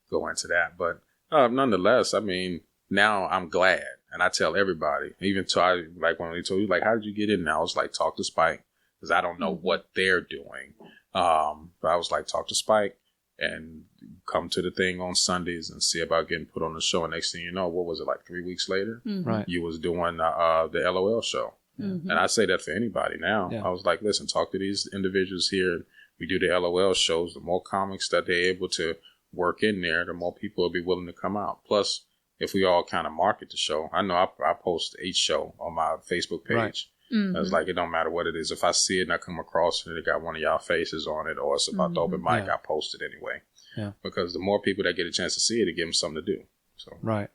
go into that. But nonetheless, I mean, now I'm glad. And I tell everybody, even when they told you, like, how did you get in? And I was like, talk to Spike, because I don't know what they're doing. But I was like, talk to Spike and come to the thing on Sundays and see about getting put on the show. And next thing you know, what was it, like 3 weeks later? Right. You was doing the LOL show. And I say that for anybody now. I was like, listen, talk to these individuals here. We do the LOL shows. The more comics that they're able to work in there, the more people will be willing to come out. Plus, if we all kind of market the show. I know I post each show on my Facebook page. Right. Mm-hmm. It's like, it don't matter what it is. If I see it and I come across it and it got one of y'all faces on it, or it's about the open mic, I post it anyway. Yeah. Because the more people that get a chance to see it, it gives them something to do. So. Right.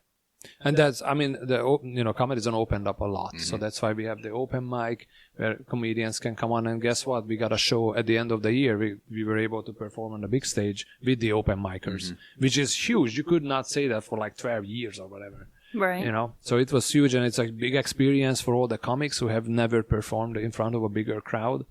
And that's, I mean, Comedy Zone opened up a lot. Mm-hmm. So that's why we have the open mic where comedians can come on. And guess what? We got a show at the end of the year. We were able to perform on the big stage with the open micers, which is huge. You could not say that for like 12 years or whatever. Right. So it was huge, and it's a big experience for all the comics who have never performed in front of a bigger crowd.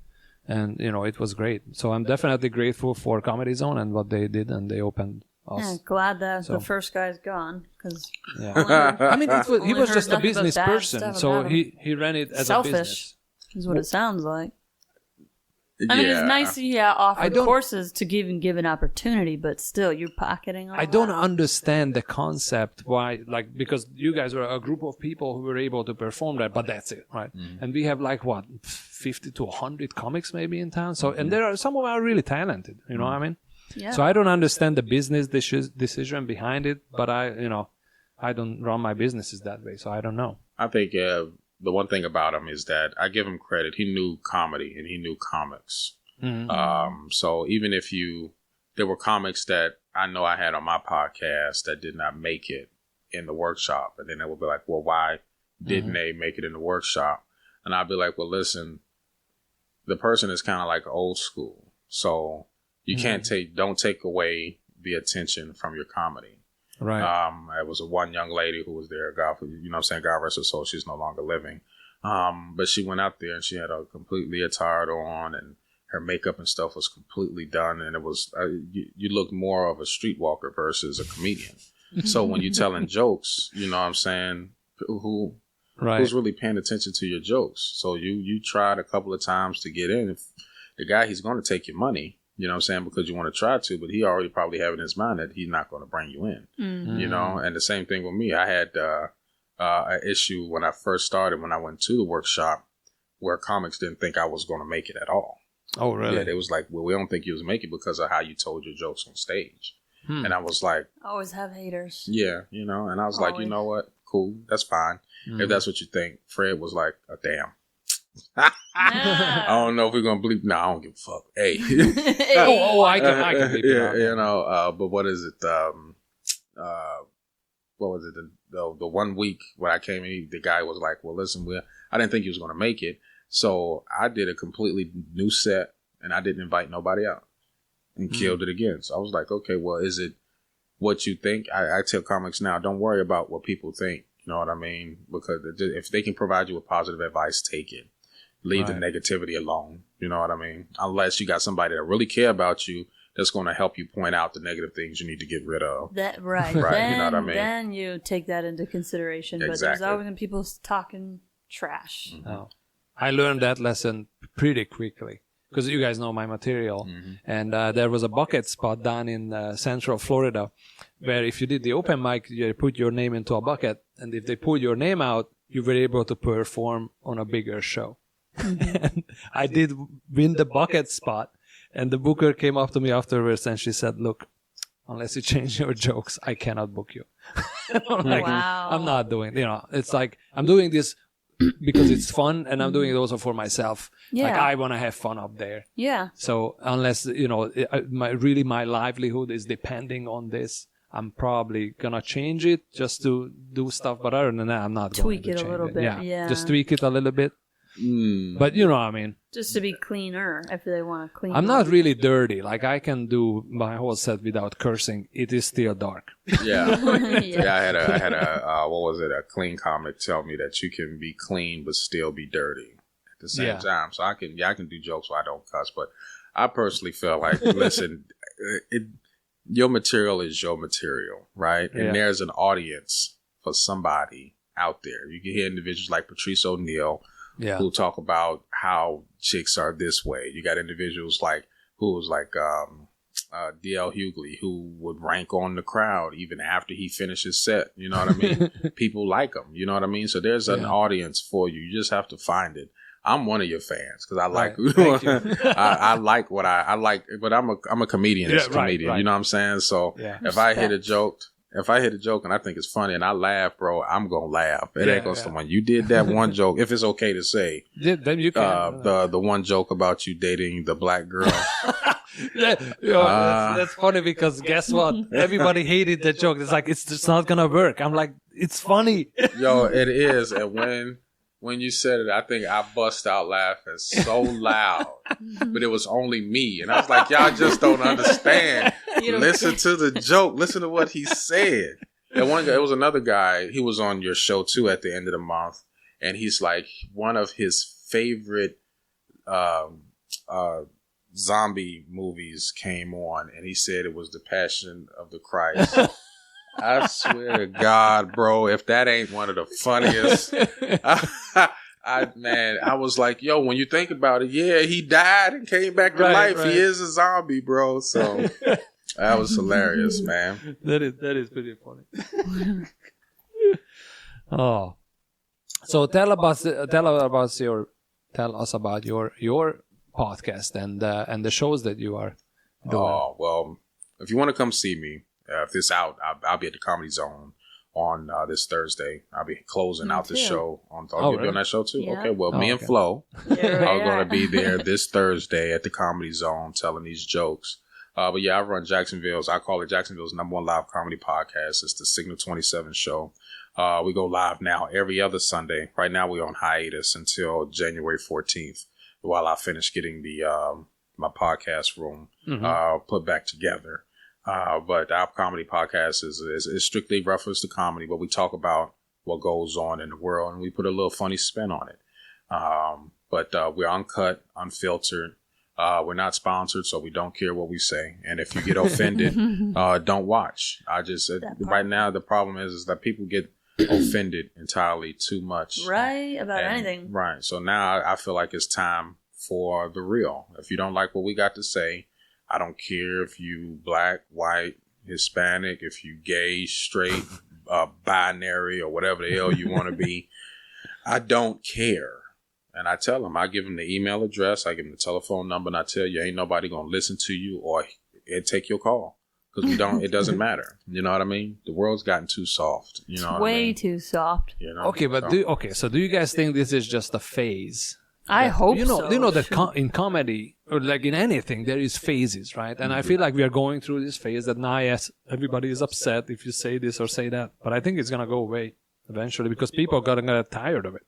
And, it was great. So I'm definitely grateful for Comedy Zone and what they did, and they opened us. Yeah, glad that the first guy's gone. Cause I mean, he was just a business person, so he ran it as a business. Is what it sounds like. I mean, it's nice to offer courses to give an opportunity, but still, you're pocketing all I don't understand the concept why, because you guys were a group of people who were able to perform that, but that's it, right? Mm-hmm. And we have 50 to 100 comics maybe in town. So, and there are some of them are really talented, you know what I mean? Yeah. So I don't understand the business decision behind it, but I don't run my businesses that way, so I don't know. I think the one thing about him is that I give him credit. He knew comedy and he knew comics. Mm-hmm. So even if there were comics that I know I had on my podcast that did not make it in the workshop, and then they would be like, well, why didn't they make it in the workshop? And I'd be like, well, listen, the person is kind of like old school. So you don't take away the attention from your comedy. Right. It was one young lady who was there. God rest her soul. She's no longer living. But she went out there and she had a complete leotard on, and her makeup and stuff was completely done. And it was you looked more of a streetwalker versus a comedian. So when you're telling jokes, you know what I'm saying, who's really paying attention to your jokes? So you tried a couple of times to get in. If the guy, he's going to take your money. You know what I'm saying? Because you want to try to, but he already probably have in his mind that he's not going to bring you in. Mm-hmm. And the same thing with me. I had an issue when I first started, when I went to the workshop, where comics didn't think I was going to make it at all. Oh, really? Yeah, they was like, well, we don't think you was make it because of how you told your jokes on stage. And I was like... Always have haters. Yeah, and I was like, you know what? Cool, that's fine. If that's what you think. Fred was like, damn. I don't know if we're gonna bleep. No, I don't give a fuck. Hey, I can bleep it. But what is it? What was it? The 1 week when I came in, the guy was like, "Well, listen, I didn't think he was gonna make it, so I did a completely new set, and I didn't invite nobody out, and killed it again." So I was like, "Okay, well, is it what you think?" I tell comics now, don't worry about what people think. You know what I mean? Because if they can provide you with positive advice, take it. Leave the negativity alone. You know what I mean? Unless you got somebody that really care about you, that's going to help you point out the negative things you need to get rid of. Right. Then, you know what I mean? Then you take that into consideration. Exactly. But there's always going to be people talking trash. Mm-hmm. Oh. I learned that lesson pretty quickly because you guys know my material. Mm-hmm. And there was a bucket spot down in Central Florida where if you did the open mic, you put your name into a bucket. And if they pulled your name out, you were able to perform on a bigger show. And I did win the bucket spot, and the booker came up to me afterwards and she said, look, unless you change your jokes, I cannot book you. I'm like, wow. I'm not doing, it's like, I'm doing this because it's fun, and I'm doing it also for myself. Yeah. Like, I want to have fun up there. Yeah. So unless, my livelihood is depending on this, I'm probably going to change it just to do stuff. But other than that, I'm not going to change it. Tweak it a little bit. Yeah. Just tweak it a little bit. But you know what I mean. Just to be cleaner, if they want to clean. I'm not really dirty. Like, I can do my whole set without cursing. It is still dark. Yeah. I had a what was it? A clean comic tell me that you can be clean but still be dirty at the same time. So I can do jokes where I don't cuss. But I personally feel like, listen, your material is your material, right? And there's an audience for somebody out there. You can hear individuals like Patrice O'Neal. Yeah. Who talk about how chicks are this way. You got individuals who like D.L. Hughley, who would rank on the crowd even after he finished his set. You know what I mean? People like him. You know what I mean? So there's an audience for you. You just have to find it. I'm one of your fans because I like I like what I like, but I'm a comedian. Comedian. Right. You know what I'm saying? So if I hit a joke if I hit a joke and I think it's funny and I laugh, bro, I'm gonna laugh. It ain't gonna when you did that one joke, if it's okay to say. Then you can. The one joke about you dating the black girl. That's funny because guess what? Everybody hated that joke. It's like it's just not gonna work. I'm like, it's funny. Yo, it is. And when you said it, I think I bust out laughing so loud, but it was only me. And I was like, y'all just don't understand. Listen to the joke. Listen to what he said. And one guy, it was another guy. He was on your show too at the end of the month, and he's like, one of his favorite zombie movies came on, and he said it was The Passion of the Christ. I swear to God, bro, if that ain't one of the funniest, I was like, yo, when you think about it, yeah, he died and came back to life. Right. He is a zombie, bro. So that was hilarious, man. That is pretty funny. Oh, so tell us about your podcast and the shows that you are doing. Oh, well, if you want to come see me. If this out, I'll be at the Comedy Zone on this Thursday. I'll be closing out the show. You'll be on that show too? Yeah. Okay, well, me and Flo are going to be there this Thursday at the Comedy Zone telling these jokes. But yeah, I run Jacksonville's, I call it Jacksonville's #1 live comedy podcast. It's the Signal 27 show. We go live now every other Sunday. Right now we're on hiatus until January 14th while I finish getting the my podcast room put back together. But our comedy podcast is strictly reference to comedy, but we talk about what goes on in the world and we put a little funny spin on it. But we're uncut, unfiltered. We're not sponsored, so we don't care what we say. And if you get offended, don't watch. Right now, the problem is that people get offended entirely too much. Right, about anything. Right. So now I feel like it's time for the real. If you don't like what we got to say, I don't care if you black, white, Hispanic, if you gay, straight, binary, or whatever the hell you want to be. I don't care. And I tell them, I give them the email address, I give them the telephone number, and I tell you, ain't nobody going to listen to you or take your call. Because it doesn't matter. You know what I mean? The world's gotten too soft. You know what I mean? Too soft. You know? Okay, but so do you guys think this is just a phase? I hope so. You know that in comedy, or like in anything, there is phases, right? And I feel like we are going through this phase that now, yes, everybody is upset if you say this or say that. But I think it's going to go away eventually because people are going to get tired of it.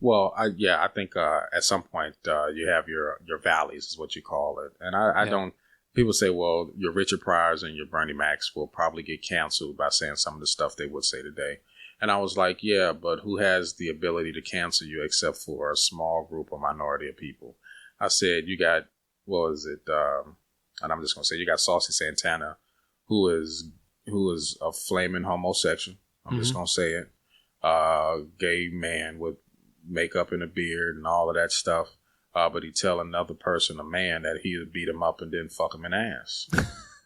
Well, I think at some point you have your valleys is what you call it. And I don't, people say, well, your Richard Pryors and your Bernie Macs will probably get canceled by saying some of the stuff they would say today. And I was like, yeah, but who has the ability to cancel you except for a small group or minority of people? I said, you got, what was it? And I'm just going to say, you got Saucy Santana, who is a flaming homosexual. I'm just going to say it. Gay man with makeup and a beard and all of that stuff. But he tell another person, a man, that he would beat him up and then fuck him in the ass.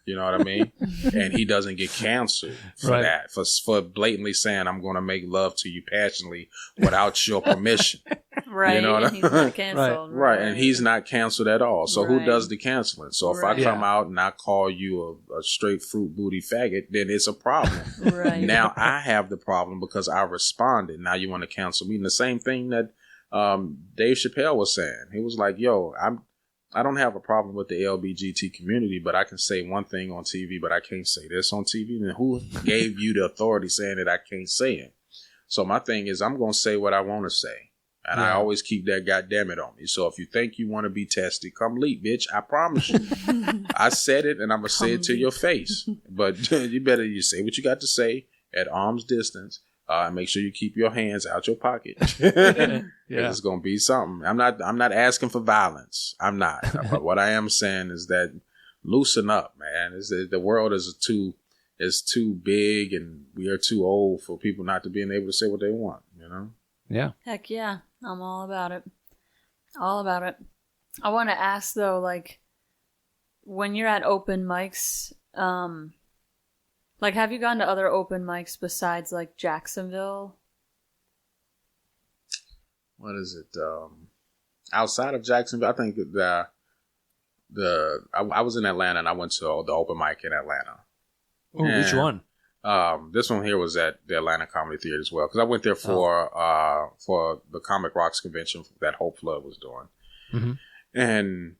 You know what I mean? And he doesn't get canceled for that, for blatantly saying, I'm going to make love to you passionately without your permission. Right. You know what and he's not canceled. Right. And he's not canceled at all. So who does the canceling? So if I come out and I call you a straight fruit booty faggot, then it's a problem. Right. Now I have the problem because I responded. Now you want to cancel me. And the same thing that Dave Chappelle was saying. He was like, yo, I don't have a problem with the LBGT community, but I can say one thing on TV, but I can't say this on TV. And who gave you the authority saying that I can't say it? So my thing is I'm going to say what I want to say. And I always keep that goddamn it on me. So if you think you want to be tested, come leap, bitch. I promise you. I said it and I'm going to say it to your face. But you say what you got to say at arm's distance. Make sure you keep your hands out your pocket. It's going to be something. I'm not asking for violence. I'm not. But what I am saying is that loosen up, man. The world is too big and we are too old for people not to being able to say what they want, you know? Yeah. Heck yeah. I'm all about it. All about it. I want to ask though, like, when you're at open mics, like, have you gone to other open mics besides, like, Jacksonville? What is it? Outside of Jacksonville, I think I was in Atlanta and I went to the open mic in Atlanta. Oh, which one? This one here was at the Atlanta Comedy Theater as well, because I went there for the Comic Rocks convention that Hope Flood was doing. Mm-hmm. And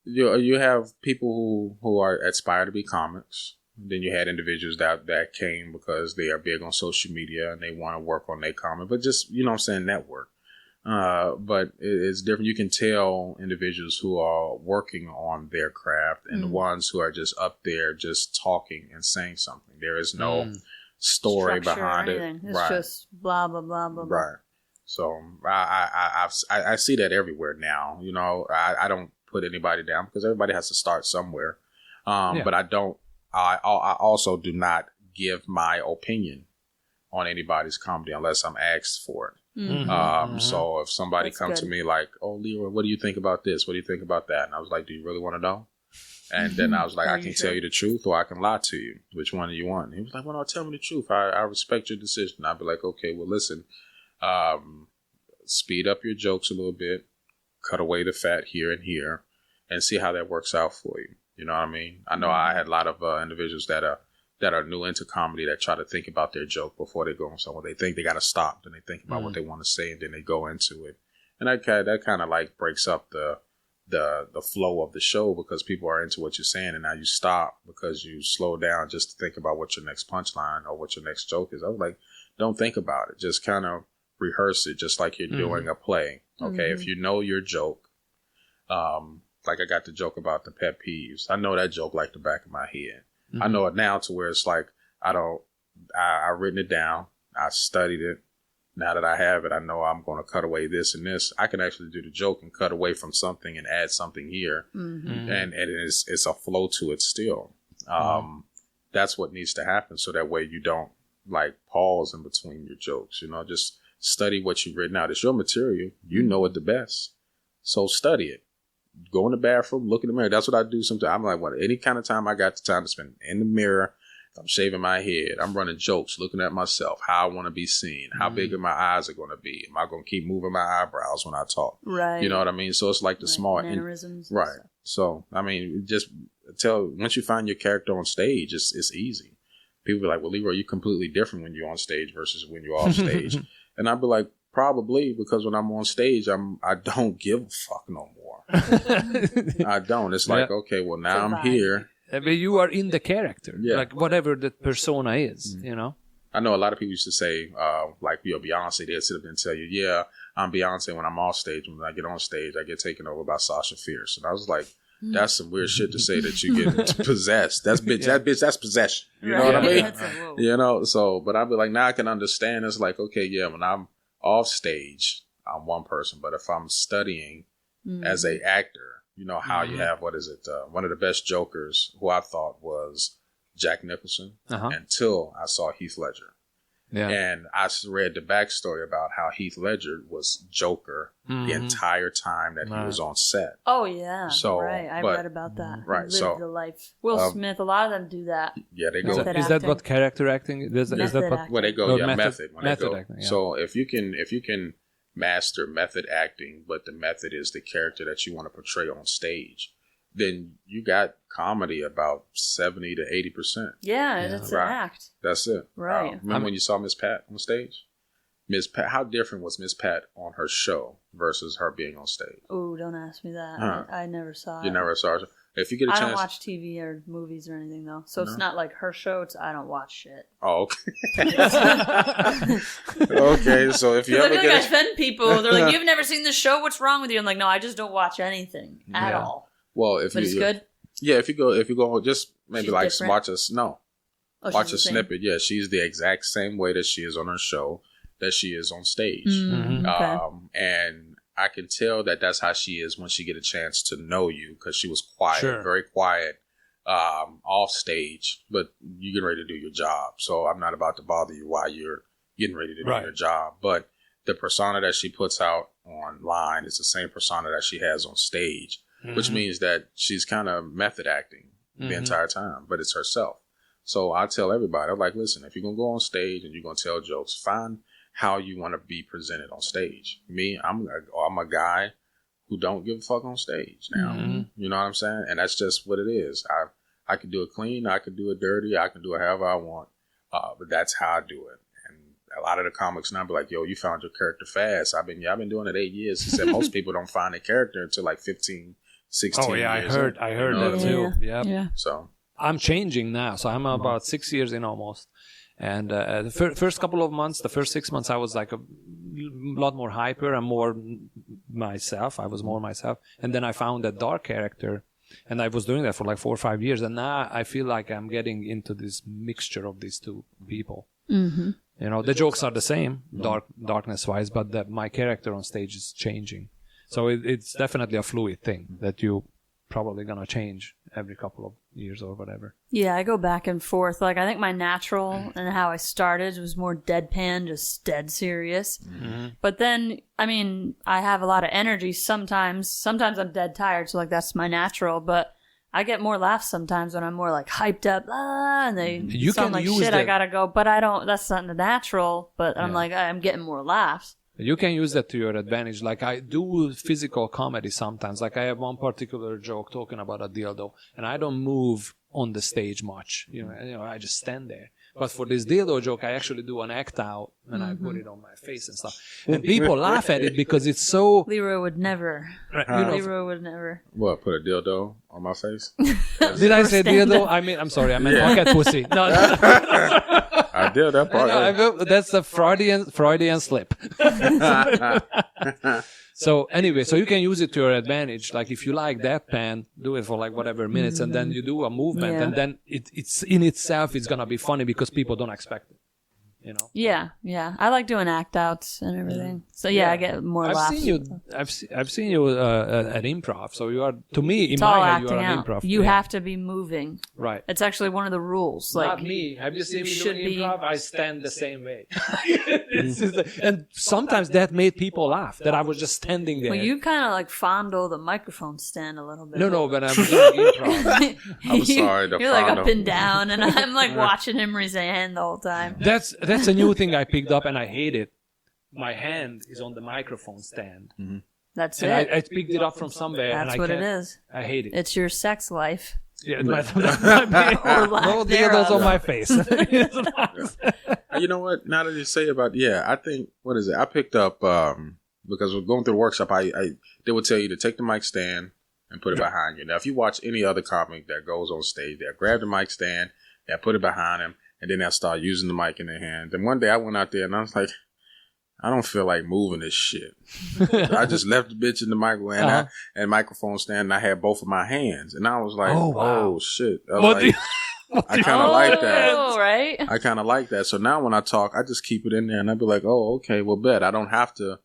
you have people who are aspire to be comics. Then you had individuals that came because they are big on social media and they want to work on their comic, but just, you know what I'm saying, network. But it's different. You can tell individuals who are working on their craft and the ones who are just up there just talking and saying something. There is no story behind it. It's just blah, blah, blah, blah, blah. Right. So I see that everywhere now. You know, I don't put anybody down because everybody has to start somewhere. But I also do not give my opinion on anybody's comedy unless I'm asked for it. Mm-hmm. So if somebody comes to me like, "Oh, Leroy, what do you think about this? What do you think about that?" And I was like, "Do you really want to know?" And then I was like, "I can tell you the truth or I can lie to you. Which one do you want?" And he was like, "Well, no, tell me the truth. I respect your decision." I'd be like, "Okay, well, listen, speed up your jokes a little bit, cut away the fat here and here, and see how that works out for you." You know what I mean? I know I had a lot of individuals that are new into comedy that try to think about their joke before they go on somewhere. They think they got to stop, then they think about what they want to say, and then they go into it. And that kind of like breaks up the flow of the show because people are into what you're saying, and now you stop because you slow down just to think about what your next punchline or what your next joke is. I was like, don't think about it. Just kind of rehearse it just like you're doing a play. Okay, if you know your joke, like I got the joke about the pet peeves. I know that joke like the back of my head. I know it now to where it's like, I've written it down. I studied it. Now that I have it, I know I'm going to cut away this and this. I can actually do the joke and cut away from something and add something here. And it's a flow to it still. That's what needs to happen. So that way you don't like pause in between your jokes, you know, just study what you've written out. It's your material. You know it the best. So study it. Go in the bathroom, look in the mirror. That's what I do sometimes. I'm like, any kind of time I got the time to spend in the mirror, I'm shaving my head, I'm running jokes, looking at myself, how I want to be seen, how big are my eyes are going to be. Am I going to keep moving my eyebrows when I talk? Right. You know what I mean? So it's like the small mannerisms. Right. So, I mean, just once you find your character on stage, it's easy. People be like, well, Leroy, you're completely different when you're on stage versus when you're off stage. And I'd be like, probably, because when I'm on stage, I don't give a fuck no more. I don't. It's like, okay, well, now I'm here. But you are in the character, like whatever the persona is, you know? I know a lot of people used to say, like, you're Beyonce, they'll sit up and tell you, yeah, I'm Beyonce when I'm off stage. When I get on stage, I get taken over by Sasha Fierce. And I was like, that's some weird shit to say that you get possessed. That's that's possession. You know what I mean? You know, so, but I'd be like, now I can understand. It's like, okay, yeah, when I'm off stage, I'm one person. But if I'm studying as a actor, you know how you have, what is it? One of the best jokers who I thought was Jack Nicholson until I saw Heath Ledger. Yeah. And I read the backstory about how Heath Ledger was Joker the entire time that he was on set. Oh, yeah. So, right. I read about that. Right. He lived the life. Will Smith, a lot of them do that. Yeah, they go. Is that what character acting is? Is that what? When they go, method. When method they go. Acting, yeah. So if you can master method acting, but the method is the character that you want to portray on stage, then you got comedy about 70 to 80%. Yeah, it's an act. That's it. Right. Remember when you saw Miss Pat on stage? Miss Pat, how different was Miss Pat on her show versus her being on stage? Oh, don't ask me that. I never saw it. You never saw her? If you get a chance, I don't watch TV or movies or anything though, so it's not like her show. I don't watch shit. Oh, okay. Okay, so if you ever get, I offend people. They're like, "You've never seen this show? What's wrong with you?" I'm like, "No, I just don't watch anything at all." Well, it's good. Yeah, if you go, just maybe she's like different? Watch us. No, watch a snippet. Yeah, she's the exact same way that she is on her show that she is on stage, okay. And I can tell that that's how she is when she get a chance to know you, because she was quiet, very quiet, off stage, but you're getting ready to do your job. So I'm not about to bother you while you're getting ready to do your job. But the persona that she puts out online is the same persona that she has on stage, which means that she's kind of method acting the entire time, but it's herself. So I tell everybody, I'm like, listen, if you're going to go on stage and you're going to tell jokes, find how you want to be presented on stage. Me, I'm a guy who don't give a fuck on stage now. You know what I'm saying? And that's just what it is. I can do it clean. I can do it dirty. I can do it however I want. But that's how I do it. And a lot of the comics now be like, yo, you found your character fast. I've been doing it 8 years. He said most people don't find their character until like 15, 16 years. I heard that too. Yeah. So I'm changing now. So I'm about 6 years in almost. And the first couple of months, the first 6 months, I was like a lot more hyper and more myself. I was more myself. And then I found that dark character. And I was doing that for like 4 or 5 years. And now I feel like I'm getting into this mixture of these two people. Mm-hmm. You know, the jokes are the same, darkness-wise, but my character on stage is changing. So it's definitely a fluid thing that you probably going to change every couple of years or whatever. Yeah, I go back and forth. Like, I think my natural and how I started was more deadpan, just dead serious. Mm-hmm. But then, I mean, I have a lot of energy sometimes. Sometimes I'm dead tired, so, like, that's my natural. But I get more laughs sometimes when I'm more, like, hyped up, and they sound like shit, I gotta go. But I don't, that's not the natural. But I'm like, I'm getting more laughs. You can use that to your advantage. Like, I do physical comedy sometimes. Like, I have one particular joke talking about a dildo, and I don't move on the stage much. You know, I just stand there. But for this dildo joke, I actually do an act out, and I put it on my face and stuff. And people laugh at it because it's so... Leroy would never. Leroy would never. What, put a dildo on my face? Did I say dildo? I'm sorry, I meant pocket pussy. No. I did that part. That's the Freudian slip. So anyway, so you can use it to your advantage. Like if you like deadpan, do it for like whatever minutes, and then you do a movement, and then it's in itself, it's gonna be funny because people don't expect it. You know? Yeah. I like doing act outs and everything. So I get more laughs. I've seen you at improv. So you are, to me, in it's my all head, you are an out. improv. You have to be moving. Right. It's actually one of the rules. Like, not me. Have you seen me doing improv? I stand the same way. And sometimes that made people laugh, that I was just standing there. Well, you kind of like fondle the microphone stand a little bit. No, but I'm doing improv. I'm sorry. You're like up and down, and I'm like watching Imre's hand the whole time. That's a new thing I picked up, and I hate it. My hand is on the microphone stand. Mm-hmm. That's and it. I picked it up from somewhere. That's and what it is. I hate it. It's your sex life. Yeah, no dildos on my face. You know what? Now that you say about, I think, what is it? I picked up, because we're going through the workshop, they would tell you to take the mic stand and put it behind you. Now, if you watch any other comic that goes on stage, they'll grab the mic stand, they'll put it behind them, and then they'll start using the mic in their hand. Then one day I went out there and I was like, I don't feel like moving this shit. So I just left the bitch in the microwave and microphone stand, and I had both of my hands. And I was like, oh shit. I kind of like that. Right? I kind of like that. So now when I talk, I just keep it in there, and I'd be like, oh, okay, well, bet. I don't have to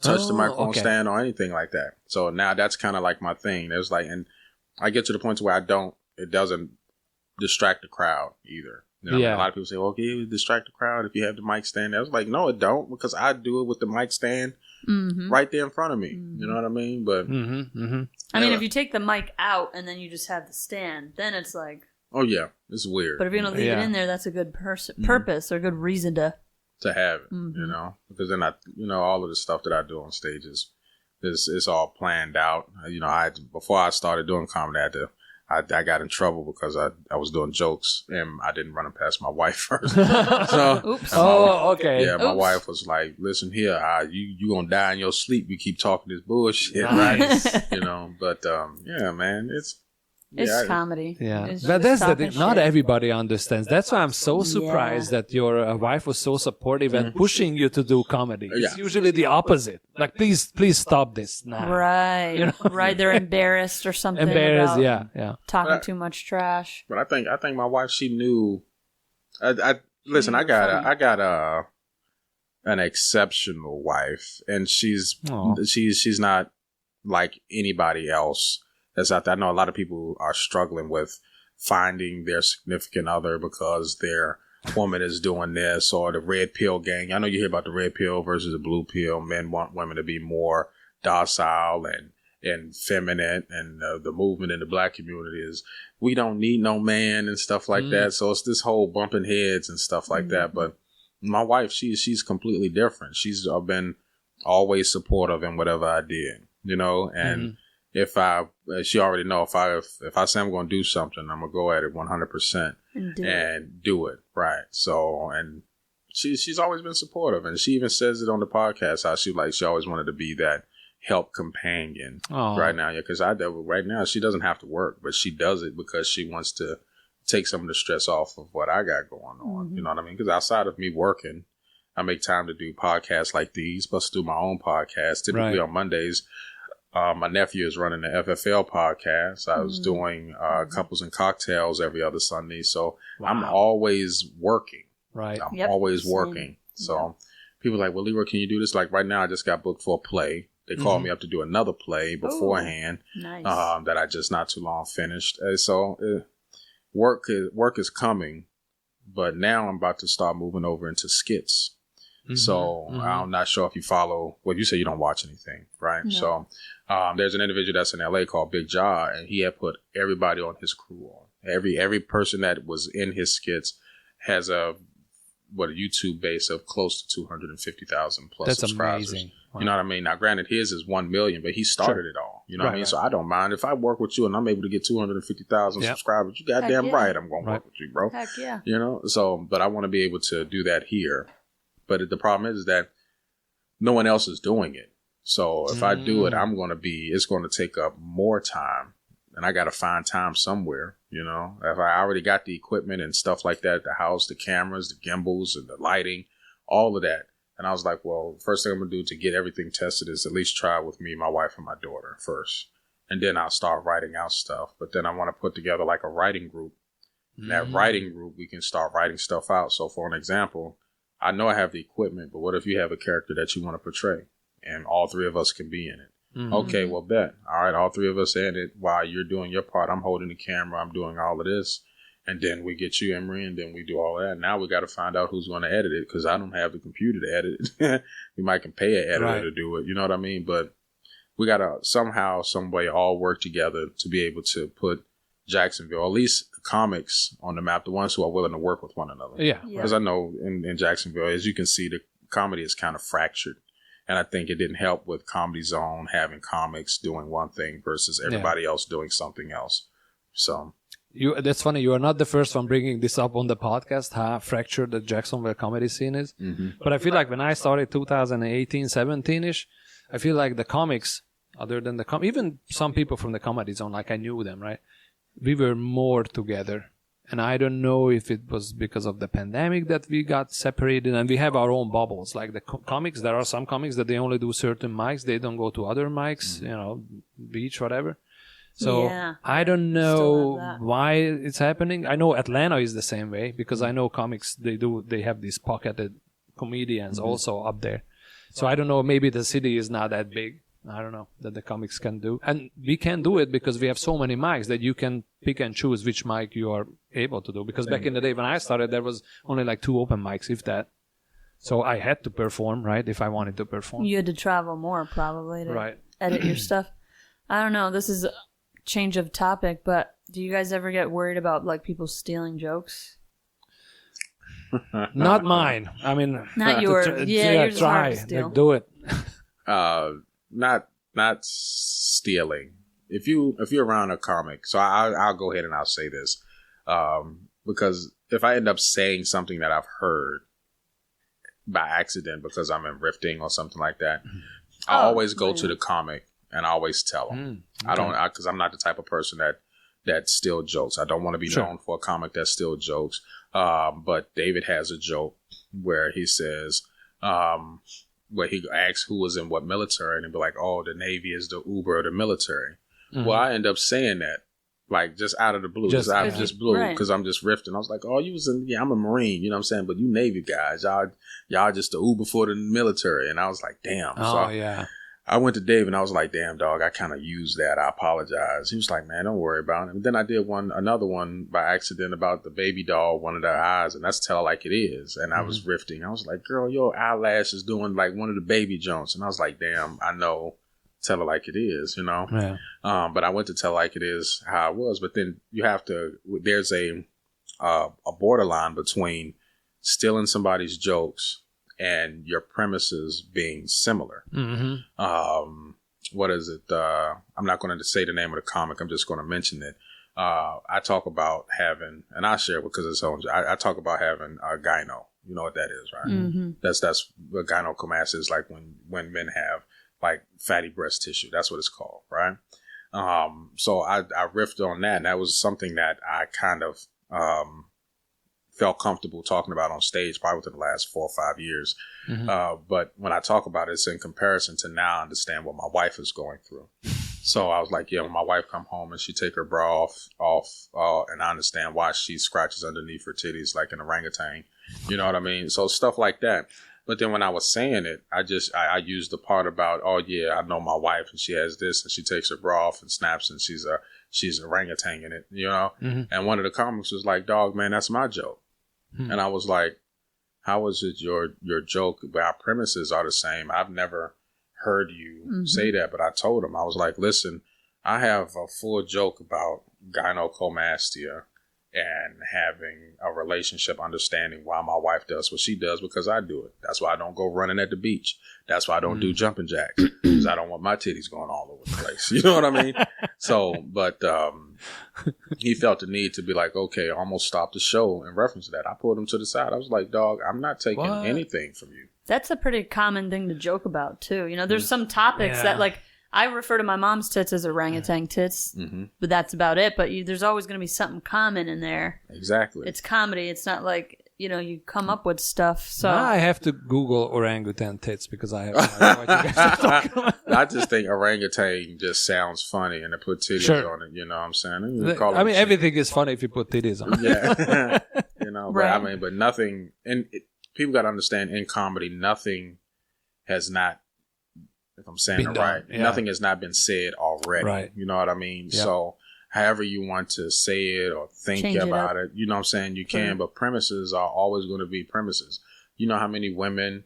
touch the microphone stand or anything like that. So now that's kind of like my thing. There's like, and I get to the point where it doesn't distract the crowd either. You know, a lot of people say, well, okay, you distract the crowd if you have the mic stand. I was like, no, it don't, because I do it with the mic stand right there in front of me. Mm-hmm. You know what I mean? But I mean, if you take the mic out and then you just have the stand, then it's like, oh yeah, it's weird. But if you don't leave it in there, that's a good purpose or good reason to have it. You know, because then all of the stuff that I do on stage is all planned out. You know, before I started doing comedy, I got in trouble because I was doing jokes and I didn't run them past my wife first. So, oops. Okay. Yeah, my wife was like, "Listen here, you gonna die in your sleep. You keep talking this bullshit, right?" You know. But man, it's comedy. Yeah, it's but that's the thing. Not everybody understands. That's why I'm so surprised that your wife was so supportive and pushing you to do comedy. It's usually the opposite. Like, please stop this now. Right. You know? Right. They're embarrassed or something. Embarrassed. About yeah. Talking too much trash. But I think my wife, she knew. Listen. I got an exceptional wife, and she's not like anybody else. That's out there. I know a lot of people are struggling with finding their significant other because their woman is doing this, or the red pill gang. I know you hear about the red pill versus the blue pill. Men want women to be more docile and feminine, and the movement in the black community is we don't need no man and stuff like that. So it's this whole bumping heads and stuff like that. But my wife, she's completely different. She's been always supportive in whatever I did, you know, and she already know if I say I'm going to do something, I'm going to go at it 100%. and do it. Right. So, and she's always been supportive, and she even says it on the podcast how she always wanted to be that help companion right now. Yeah, because right now she doesn't have to work, but she does it because she wants to take some of the stress off of what I got going on. You know what I mean? Because outside of me working, I make time to do podcasts like these, plus do my own podcast. Typically on Mondays, my nephew is running the FFL podcast. I was doing Couples and Cocktails every other Sunday. So I'm always working. Right. I'm always working. So people are like, well, Leroy, can you do this? Like right now, I just got booked for a play. They called me up to do another play beforehand that I just not too long finished. So work is coming, but now I'm about to start moving over into skits. So I'm not sure if you follow. Well, you say you don't watch anything, right? No. So there's an individual that's in LA called Big Jaw, and he had put everybody on his crew on. Every person that was in his skits has a YouTube base of close to 250,000 plus That's subscribers. Amazing. Wow. You know what I mean? Now, granted, his is 1 million, but he started it all. You know what I mean? So I don't mind if I work with you and I'm able to get 250,000 subscribers. You goddamn right, I'm going to work with you, bro. Heck yeah. You know? So, but I want to be able to do that here. But the problem is that no one else is doing it. So if I do it, it's going to take up more time, and I got to find time somewhere. You know, if I already got the equipment and stuff like that at the house, the cameras, the gimbals, and the lighting, all of that. And I was like, well, first thing I'm going to do to get everything tested is at least try with me, my wife, and my daughter first. And then I'll start writing out stuff. But then I want to put together like a writing group. In that writing group, we can start writing stuff out. So for an example, I know I have the equipment, but what if you have a character that you want to portray and all three of us can be in it? Okay, well, bet. All right, all three of us in it. While you're doing your part, I'm holding the camera, I'm doing all of this. And then we get you, Imre, and then we do all that. Now we got to find out who's going to edit it because I don't have the computer to edit it. We might can pay an editor to do it. You know what I mean? But we got to somehow, some way all work together to be able to put Jacksonville, or at least the comics, on the map, the ones who are willing to work with one another. Yeah. Because I know in Jacksonville, as you can see, the comedy is kind of fractured. And I think it didn't help with Comedy Zone having comics doing one thing versus everybody else doing something else. So that's funny. You are not the first one bringing this up on the podcast, how fractured the Jacksonville comedy scene is. But I feel like when I started 2018, 17-ish, I feel like the comics, other than even some people from the Comedy Zone, like I knew them, right? We were more together. And I don't know if it was because of the pandemic that we got separated, and we have our own bubbles. Like the comics, there are some comics that they only do certain mics. They don't go to other mics, you know, beach, whatever. So I don't know why it's happening. I know Atlanta is the same way because I know comics, they have these pocketed comedians also up there. So I don't know, maybe the city is not that big. I don't know, that the comics can do. And we can do it because we have so many mics that you can pick and choose which mic you are able to do. Because back in the day when I started, there was only like 2 open mics, if that. So I had to perform, right, if I wanted to perform. You had to travel more probably to edit your stuff. I don't know, this is a change of topic, but do you guys ever get worried about like people stealing jokes? Not mine. I mean, not yours. Yours try. Hard to steal. Like, do it. Not stealing. If you're around a comic, so I'll go ahead and I'll say this, because if I end up saying something that I've heard by accident because I'm in rifting or something like that, I always go to the comic and I always tell them. Because I'm not the type of person that steal jokes. I don't want to be known for a comic that steal jokes. But David has a joke where he says, where he asks who was in what military, and he'd be like, oh, the Navy is the Uber of the military. Well, I end up saying that, like, just out of the blue. Just blue, because I'm just riffing. I was like, oh, you was in, I'm a Marine, you know what I'm saying? But you Navy guys, y'all just the Uber for the military. And I was like, damn. I went to Dave and I was like, damn, dog, I kind of used that. I apologize. He was like, man, don't worry about it. And then I did another one by accident about the baby doll, one of their eyes, and that's Tell Like It Is. And I was rifting. I was like, girl, your eyelash is doing like one of the baby joints. And I was like, damn, I know, Tell It Like It Is, you know? Yeah. But I went to Tell Like It Is how it was. But then there's a borderline between stealing somebody's jokes and your premises being similar. What is it? I'm not going to say the name of the comic. I'm just going to mention it. I talk about having, and I share because it's home. I talk about having a gyno. You know what that is, right? Mm-hmm. That's what gynecomastia is like when men have like fatty breast tissue. That's what it's called, right? So I riffed on that, and that was something that I kind of felt comfortable talking about on stage probably within the last 4 or 5 years. Mm-hmm. But when I talk about it, it's in comparison to now I understand what my wife is going through. So I was like, yeah, when my wife come home and she take her bra off, and I understand why she scratches underneath her titties like an orangutan. You know what I mean? So stuff like that. But then when I was saying it, I used the part about, oh yeah, I know my wife and she has this and she takes her bra off and snaps and she's an orangutan in it, you know? Mm-hmm. And one of the comics was like, dog, man, that's my joke. Mm-hmm. And I was like, how is it your joke? But our premises are the same. I've never heard you say that, but I told him, I was like, listen, I have a full joke about gynecomastia and having a relationship, understanding why my wife does what she does because I do it. That's why I don't go running at the beach. That's why I don't do jumping jacks, because I don't want my titties going all over the place. You know what I mean? So, but he felt the need to be like, okay, almost stop the show in reference to that. I pulled him to the side. I was like, dog, I'm not taking anything from you. That's a pretty common thing to joke about, too. You know, there's some topics that, like, I refer to my mom's tits as orangutan tits, but that's about it. But there's always going to be something common in there. Exactly. It's comedy. It's not like, you know, you come up with stuff. So now I have to Google orangutan tits because I have no idea what you guys are talking about. I just think orangutan just sounds funny, and to put titties on it, you know what I'm saying? I mean, everything is funny if you put titties on it. Yeah. You know, but I mean, but nothing, and people got to understand in comedy, nothing has not, if I'm saying it right, nothing has not been said already. Right. You know what I mean? Yep. So however you want to say it or think about it, you know what I'm saying? You can, but premises are always going to be premises. You know how many women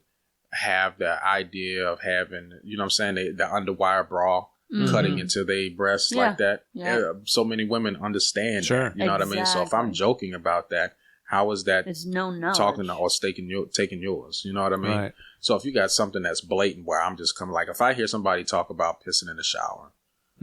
have the idea of having, you know what I'm saying, the underwire bra cutting into their breasts like that? Yeah. So many women understand that. You know what I mean? So if I'm joking about that, how is that it's no knowledge. Talking to, or taking yours? You know what I mean? Right. So if you got something that's blatant where I'm just coming, like if I hear somebody talk about pissing in the shower,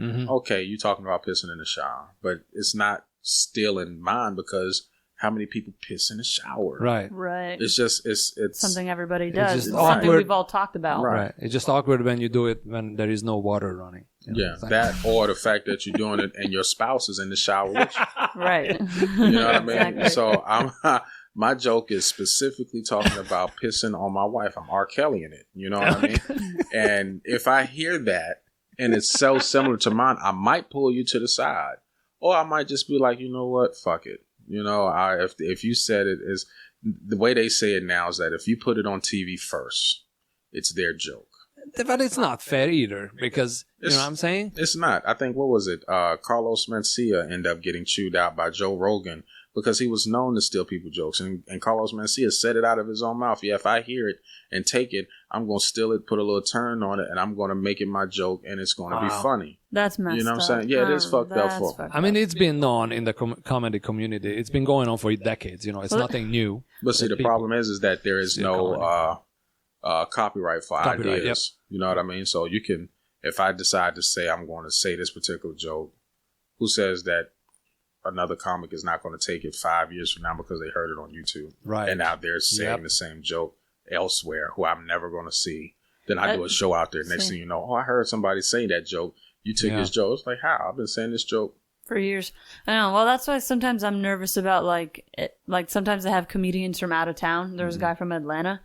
okay, you talking about pissing in the shower, but it's not still in mind because how many people piss in the shower? Right. It's just, it's something everybody does. It's something we've all talked about. Right. It's just awkward when you do it when there is no water running. You know, that or the fact that you're doing it and your spouse is in the shower with you. Right. You know what I mean? Exactly. So my joke is specifically talking about pissing on my wife. I'm R. Kelly in it. You know what I mean? And if I hear that and it's so similar to mine, I might pull you to the side, or I might just be like, you know what? Fuck it. You know, if you said it, is the way they say it now is that if you put it on TV first, it's their joke. But it's not fair either, because you know what I'm saying? It's not. I think, what was it? Carlos Mencia ended up getting chewed out by Joe Rogan because he was known to steal people jokes. And Carlos Mencia said it out of his own mouth. Yeah, if I hear it and take it, I'm going to steal it, put a little turn on it, and I'm going to make it my joke, and it's going to be funny. That's messed up. You know what I'm saying? Yeah, it is fucked up. I mean, it's been known in the comedy community. It's been going on for decades. You know, it's nothing new. But see, the problem is that there is no copyright for ideas. Yep. You know what I mean? So you can, if I decide to say I'm going to say this particular joke, who says that another comic is not going to take it 5 years from now because they heard it on YouTube? Right. And now they're saying the same joke elsewhere, who I'm never going to see. Then I do a show out there. Next thing you know, I heard somebody say that joke. You took this joke. It's like, how? I've been saying this joke for years. I know. Well, that's why sometimes I'm nervous about like sometimes I have comedians from out of town. There was a guy from Atlanta,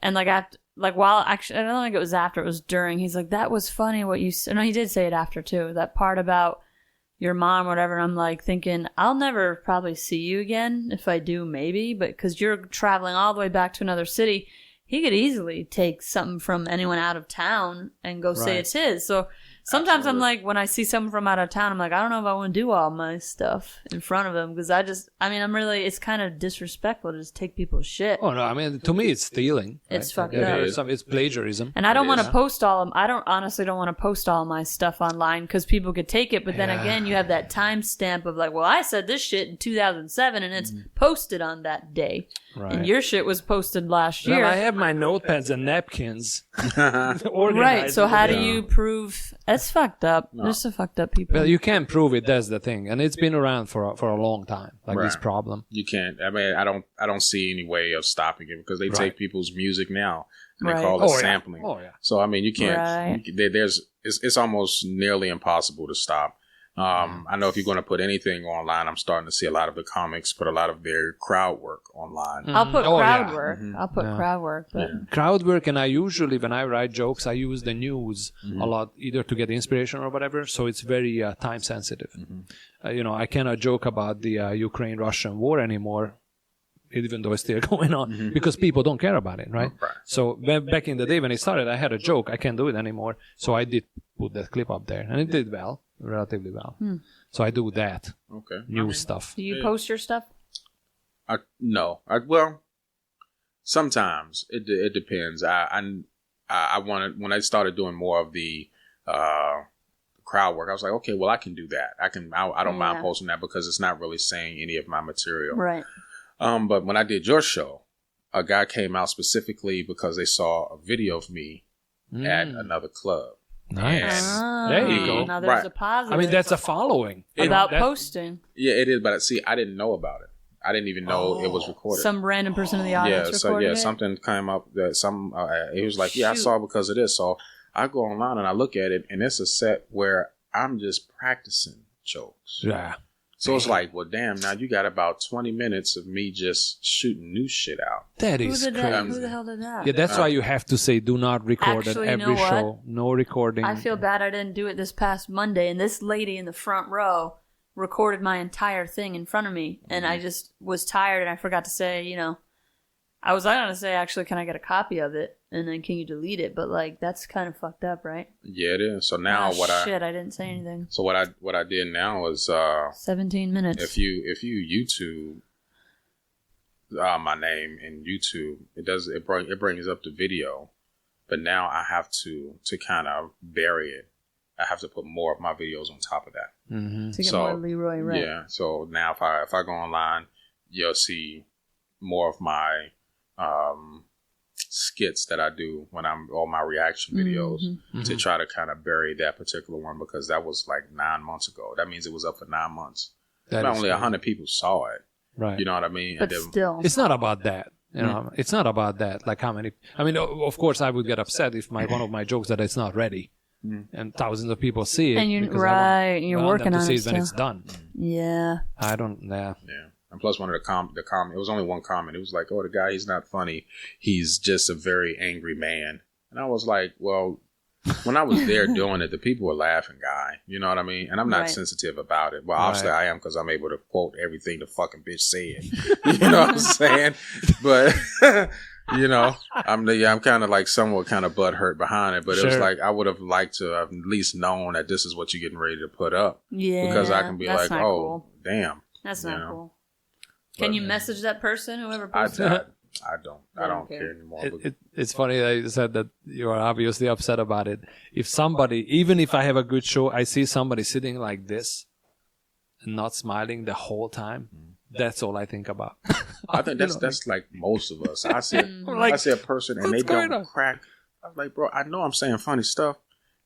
and while actually, I don't think it was after, it was during. He's like, that was funny what you said. No, he did say it after too. That part about your mom, whatever. And I'm like thinking, I'll never probably see you again. If I do, maybe. But because you're traveling all the way back to another city, he could easily take something from anyone out of town and go say it's his. So sometimes I'm like, when I see someone from out of town, I'm like, I don't know if I want to do all my stuff in front of them, because I'm really, it's kind of disrespectful to just take people's shit. Oh no, I mean, to me it's stealing. It's fucked up. It's plagiarism. And I don't want to post honestly don't want to post all my stuff online because people could take it, but then again, you have that timestamp of like, well, I said this shit in 2007 and it's posted on that day. Right. And your shit was posted last year. Well, I have my notepads and napkins. Right. So how do you prove That's fucked up. No. There's some fucked up people. Well, you can't prove it. That's the thing, and it's been around for a long time. Like this problem. You can't. I mean, I don't see any way of stopping it because they take people's music now and they call it sampling. Oh yeah. So I mean, you can't. It's almost nearly impossible to stop. I know if you're going to put anything online, I'm starting to see a lot of the comics put a lot of their crowd work online. I'll put crowd work. I'll put crowd work. But. Crowd work, and I usually, when I write jokes, I use the news a lot, either to get inspiration or whatever, so it's very time sensitive. I cannot joke about the Ukraine-Russian war anymore, even though it's still going on, because people don't care about it, right? So back in the day when it started, I had a joke. I can't do it anymore, so I did put that clip up there, and it did well. Relatively well. So I do that. Okay. New stuff. Do you post your stuff? No. Well, sometimes it depends. I wanted, when I started doing more of the crowd work, I was like, okay, well, I can do that. I don't mind posting that because it's not really saying any of my material. Right. But when I did your show, a guy came out specifically because they saw a video of me at another club. Nice. There you go. Now there's a positive. I mean, that's a following. About posting. Yeah, it is. But see, I didn't know about it. I didn't even know it was recorded. Some random person in the audience recorded it? Something came up that it was like, I saw it because of this. So I go online and I look at it, and it's a set where I'm just practicing jokes. Yeah. So it's like, well, damn, now you got about 20 minutes of me just shooting new shit out. That is crazy. Who the hell did that? Yeah, that's why you have to say do not record at every show. No recording. I feel bad I didn't do it this past Monday, and this lady in the front row recorded my entire thing in front of me, and I just was tired, and I forgot to say, I was going to say, actually, can I get a copy of it? And then can you delete it? But, that's kind of fucked up, right? Yeah, it is. So now I didn't say anything. So what I did now is 17 minutes. If you YouTube my name in YouTube, it brings up the video, but now I have to kind of bury it. I have to put more of my videos on top of that to get more Leroy, right? Yeah. So now if I go online, you'll see more of my skits that I do when I'm all my reaction videos to try to kind of bury that particular one because that was like 9 months ago. That means it was up for 9 months. Not only 100 people saw it. Right. You know what I mean? But still. It's not about that. It's not about that. Like how many, of course I would get upset if one of my jokes that it's not ready and thousands of people see it. And you're working on it when it's done. Yeah. Yeah. And plus one of the comment, it was only one comment. It was like, oh, the guy, he's not funny. He's just a very angry man. And I was like, well, when I was there doing it, the people were laughing, guy. You know what I mean? And I'm not sensitive about it. Well, obviously I am because I'm able to quote everything the fucking bitch said. You know what I'm saying? But, I'm kind of like somewhat kind of butthurt behind it. But it was like, I would have liked to have at least known that this is what you're getting ready to put up. Yeah. Because I can be like, oh, cool. Damn. That's not cool. Can you message that person, whoever posted it? I don't care anymore. It's funny that you said that you are obviously upset about it. If somebody, even if I have a good show, I see somebody sitting like this and not smiling the whole time, that's all I think about. I think that's like most of us. I see a person and they don't crack. I'm like, bro, I know I'm saying funny stuff.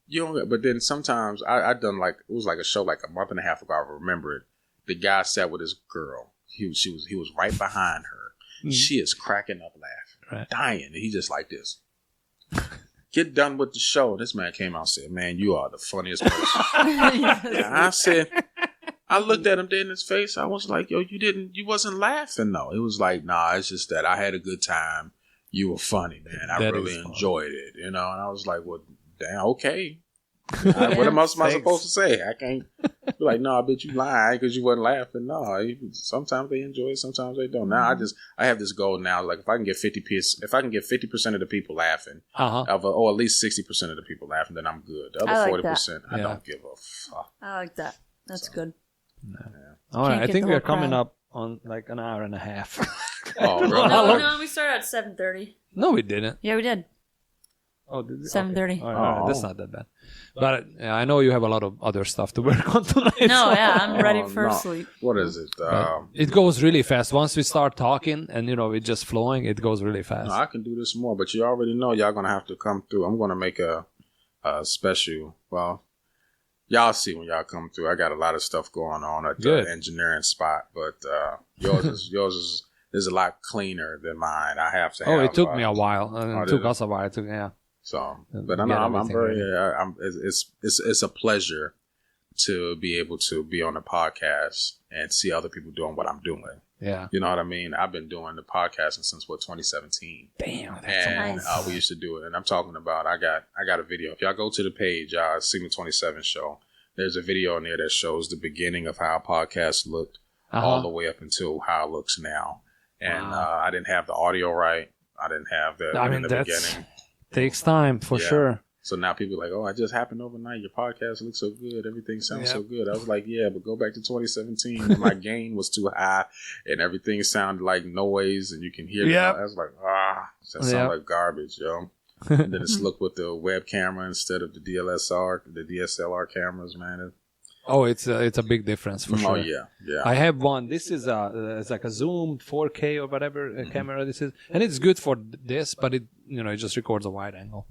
You don't, but then sometimes I done like, it was like a show like a month and a half ago. I remember it. The guy sat with his girl. He was right behind her. She is cracking up laughing, dying. And he just like this. Get done with the show. This man came out and said, man, you are the funniest person. And I said, I looked at him dead in his face. I was like, yo, you wasn't laughing though. It was like, nah, it's just that I had a good time. You were funny, man. I really enjoyed it, And I was like, well, damn, okay. What am I supposed to say? I can't be like, no, I bet you lied because you wasn't laughing. No, sometimes they enjoy it, sometimes they don't. Now I have this goal now. Like if I can get 50% of the people laughing, or at least 60% of the people laughing, then I'm good. The other 40%, I don't give a fuck. I like that. That's good. Yeah. All right, I think we're coming up on like an hour and a half. Oh, really? No, we started at 7:30. No, we didn't. Yeah, we did. Oh, did we? 7:30. Okay. All right. That's not that bad. But I know you have a lot of other stuff to work on tonight. I'm ready for sleep. What is it? It goes really fast. Once we start talking and, it's just flowing, it goes really fast. No, I can do this more, but you already know y'all going to have to come through. I'm going to make a special. Well, Y'all see when y'all come through. I got a lot of stuff going on at the engineering spot, but yours is a lot cleaner than mine. I have to. It took me a while. It took us a while. So, but I'm very. It's a pleasure to be able to be on a podcast and see other people doing what I'm doing. Yeah. You know what I mean? I've been doing the podcasting since 2017. Damn, that's nice. We used to do it. And I'm talking about, I got a video. If y'all go to the page, Sigma 27 show, there's a video in there that shows the beginning of how podcast looked all the way up until how it looks now. And I didn't have the audio right. I didn't have the beginning. Takes time for sure. So now people are like, oh, it just happened overnight. Your podcast looks so good. Everything sounds so good. I was like, yeah, but go back to 2017 when my gain was too high and everything sounded like noise and you can hear it. I was like, that sounds like garbage, yo. And then it's look with the web camera instead of the DSLR cameras, man. It's a big difference for sure. Oh, yeah. I have one. This is it's like a Zoom 4K or whatever camera this is. And it's good for this, but it just records a wide angle.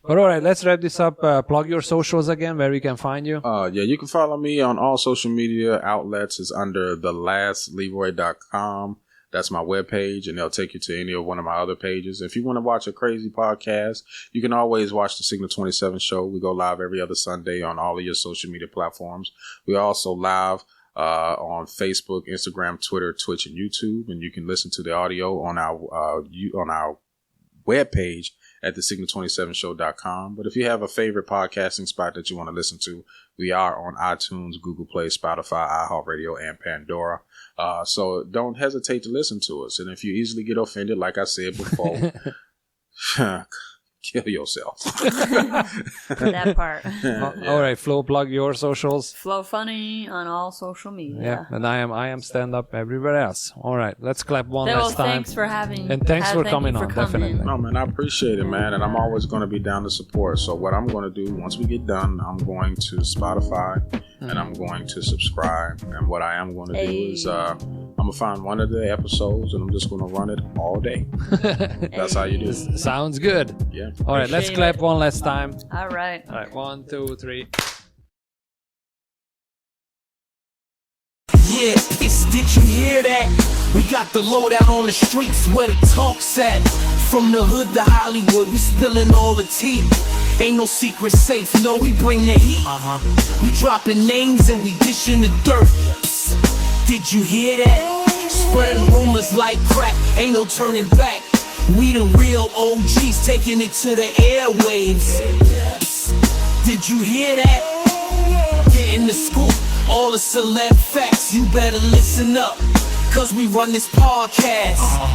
But all right, let's wrap this up. Plug your socials again, where we can find you. You can follow me on all social media outlets. It's under thelastleroy.com. That's my webpage, and they'll take you to any of one of my other pages. If you want to watch a crazy podcast, you can always watch the Signal 27 show. We go live every other Sunday on all of your social media platforms. We also live on Facebook, Instagram, Twitter, Twitch, and YouTube, and you can listen to the audio on our webpage at thesignal27show.com. But if you have a favorite podcasting spot that you want to listen to, we are on iTunes, Google Play, Spotify, iHeartRadio, and Pandora. So don't hesitate to listen to us. And if you easily get offended, like I said before, kill yourself. That part. All right, Flo, plug your socials. Flo Funny on all social media. Yeah, and I am stand up everywhere else. All right, let's clap one last time. Thanks for having and thanks for coming on. Definitely. No, man, I appreciate it, man, and I'm always going to be down to support. So what I'm going to do once we get done, I'm going to Spotify and I'm going to subscribe. And what I am going to do is I'm going to find one of the episodes and I'm just going to run it all day. That's how you do it. Sounds good. Yeah. All right, let's clap one last time. All right. 1, 2, 3. Yeah, did you hear that? We got the loadout on the streets where the talk's at. From the hood to Hollywood, we spilling all the tea. Ain't no secret safe, no, we bring the heat. We dropping names and we dishing the dirt. Psst, did you hear that? Spreading rumors like crack, ain't no turning back. We the real OGs taking it to the airwaves. Psst, did you hear that? Getting the scoop, all the celeb facts, you better listen up, cause we run this podcast.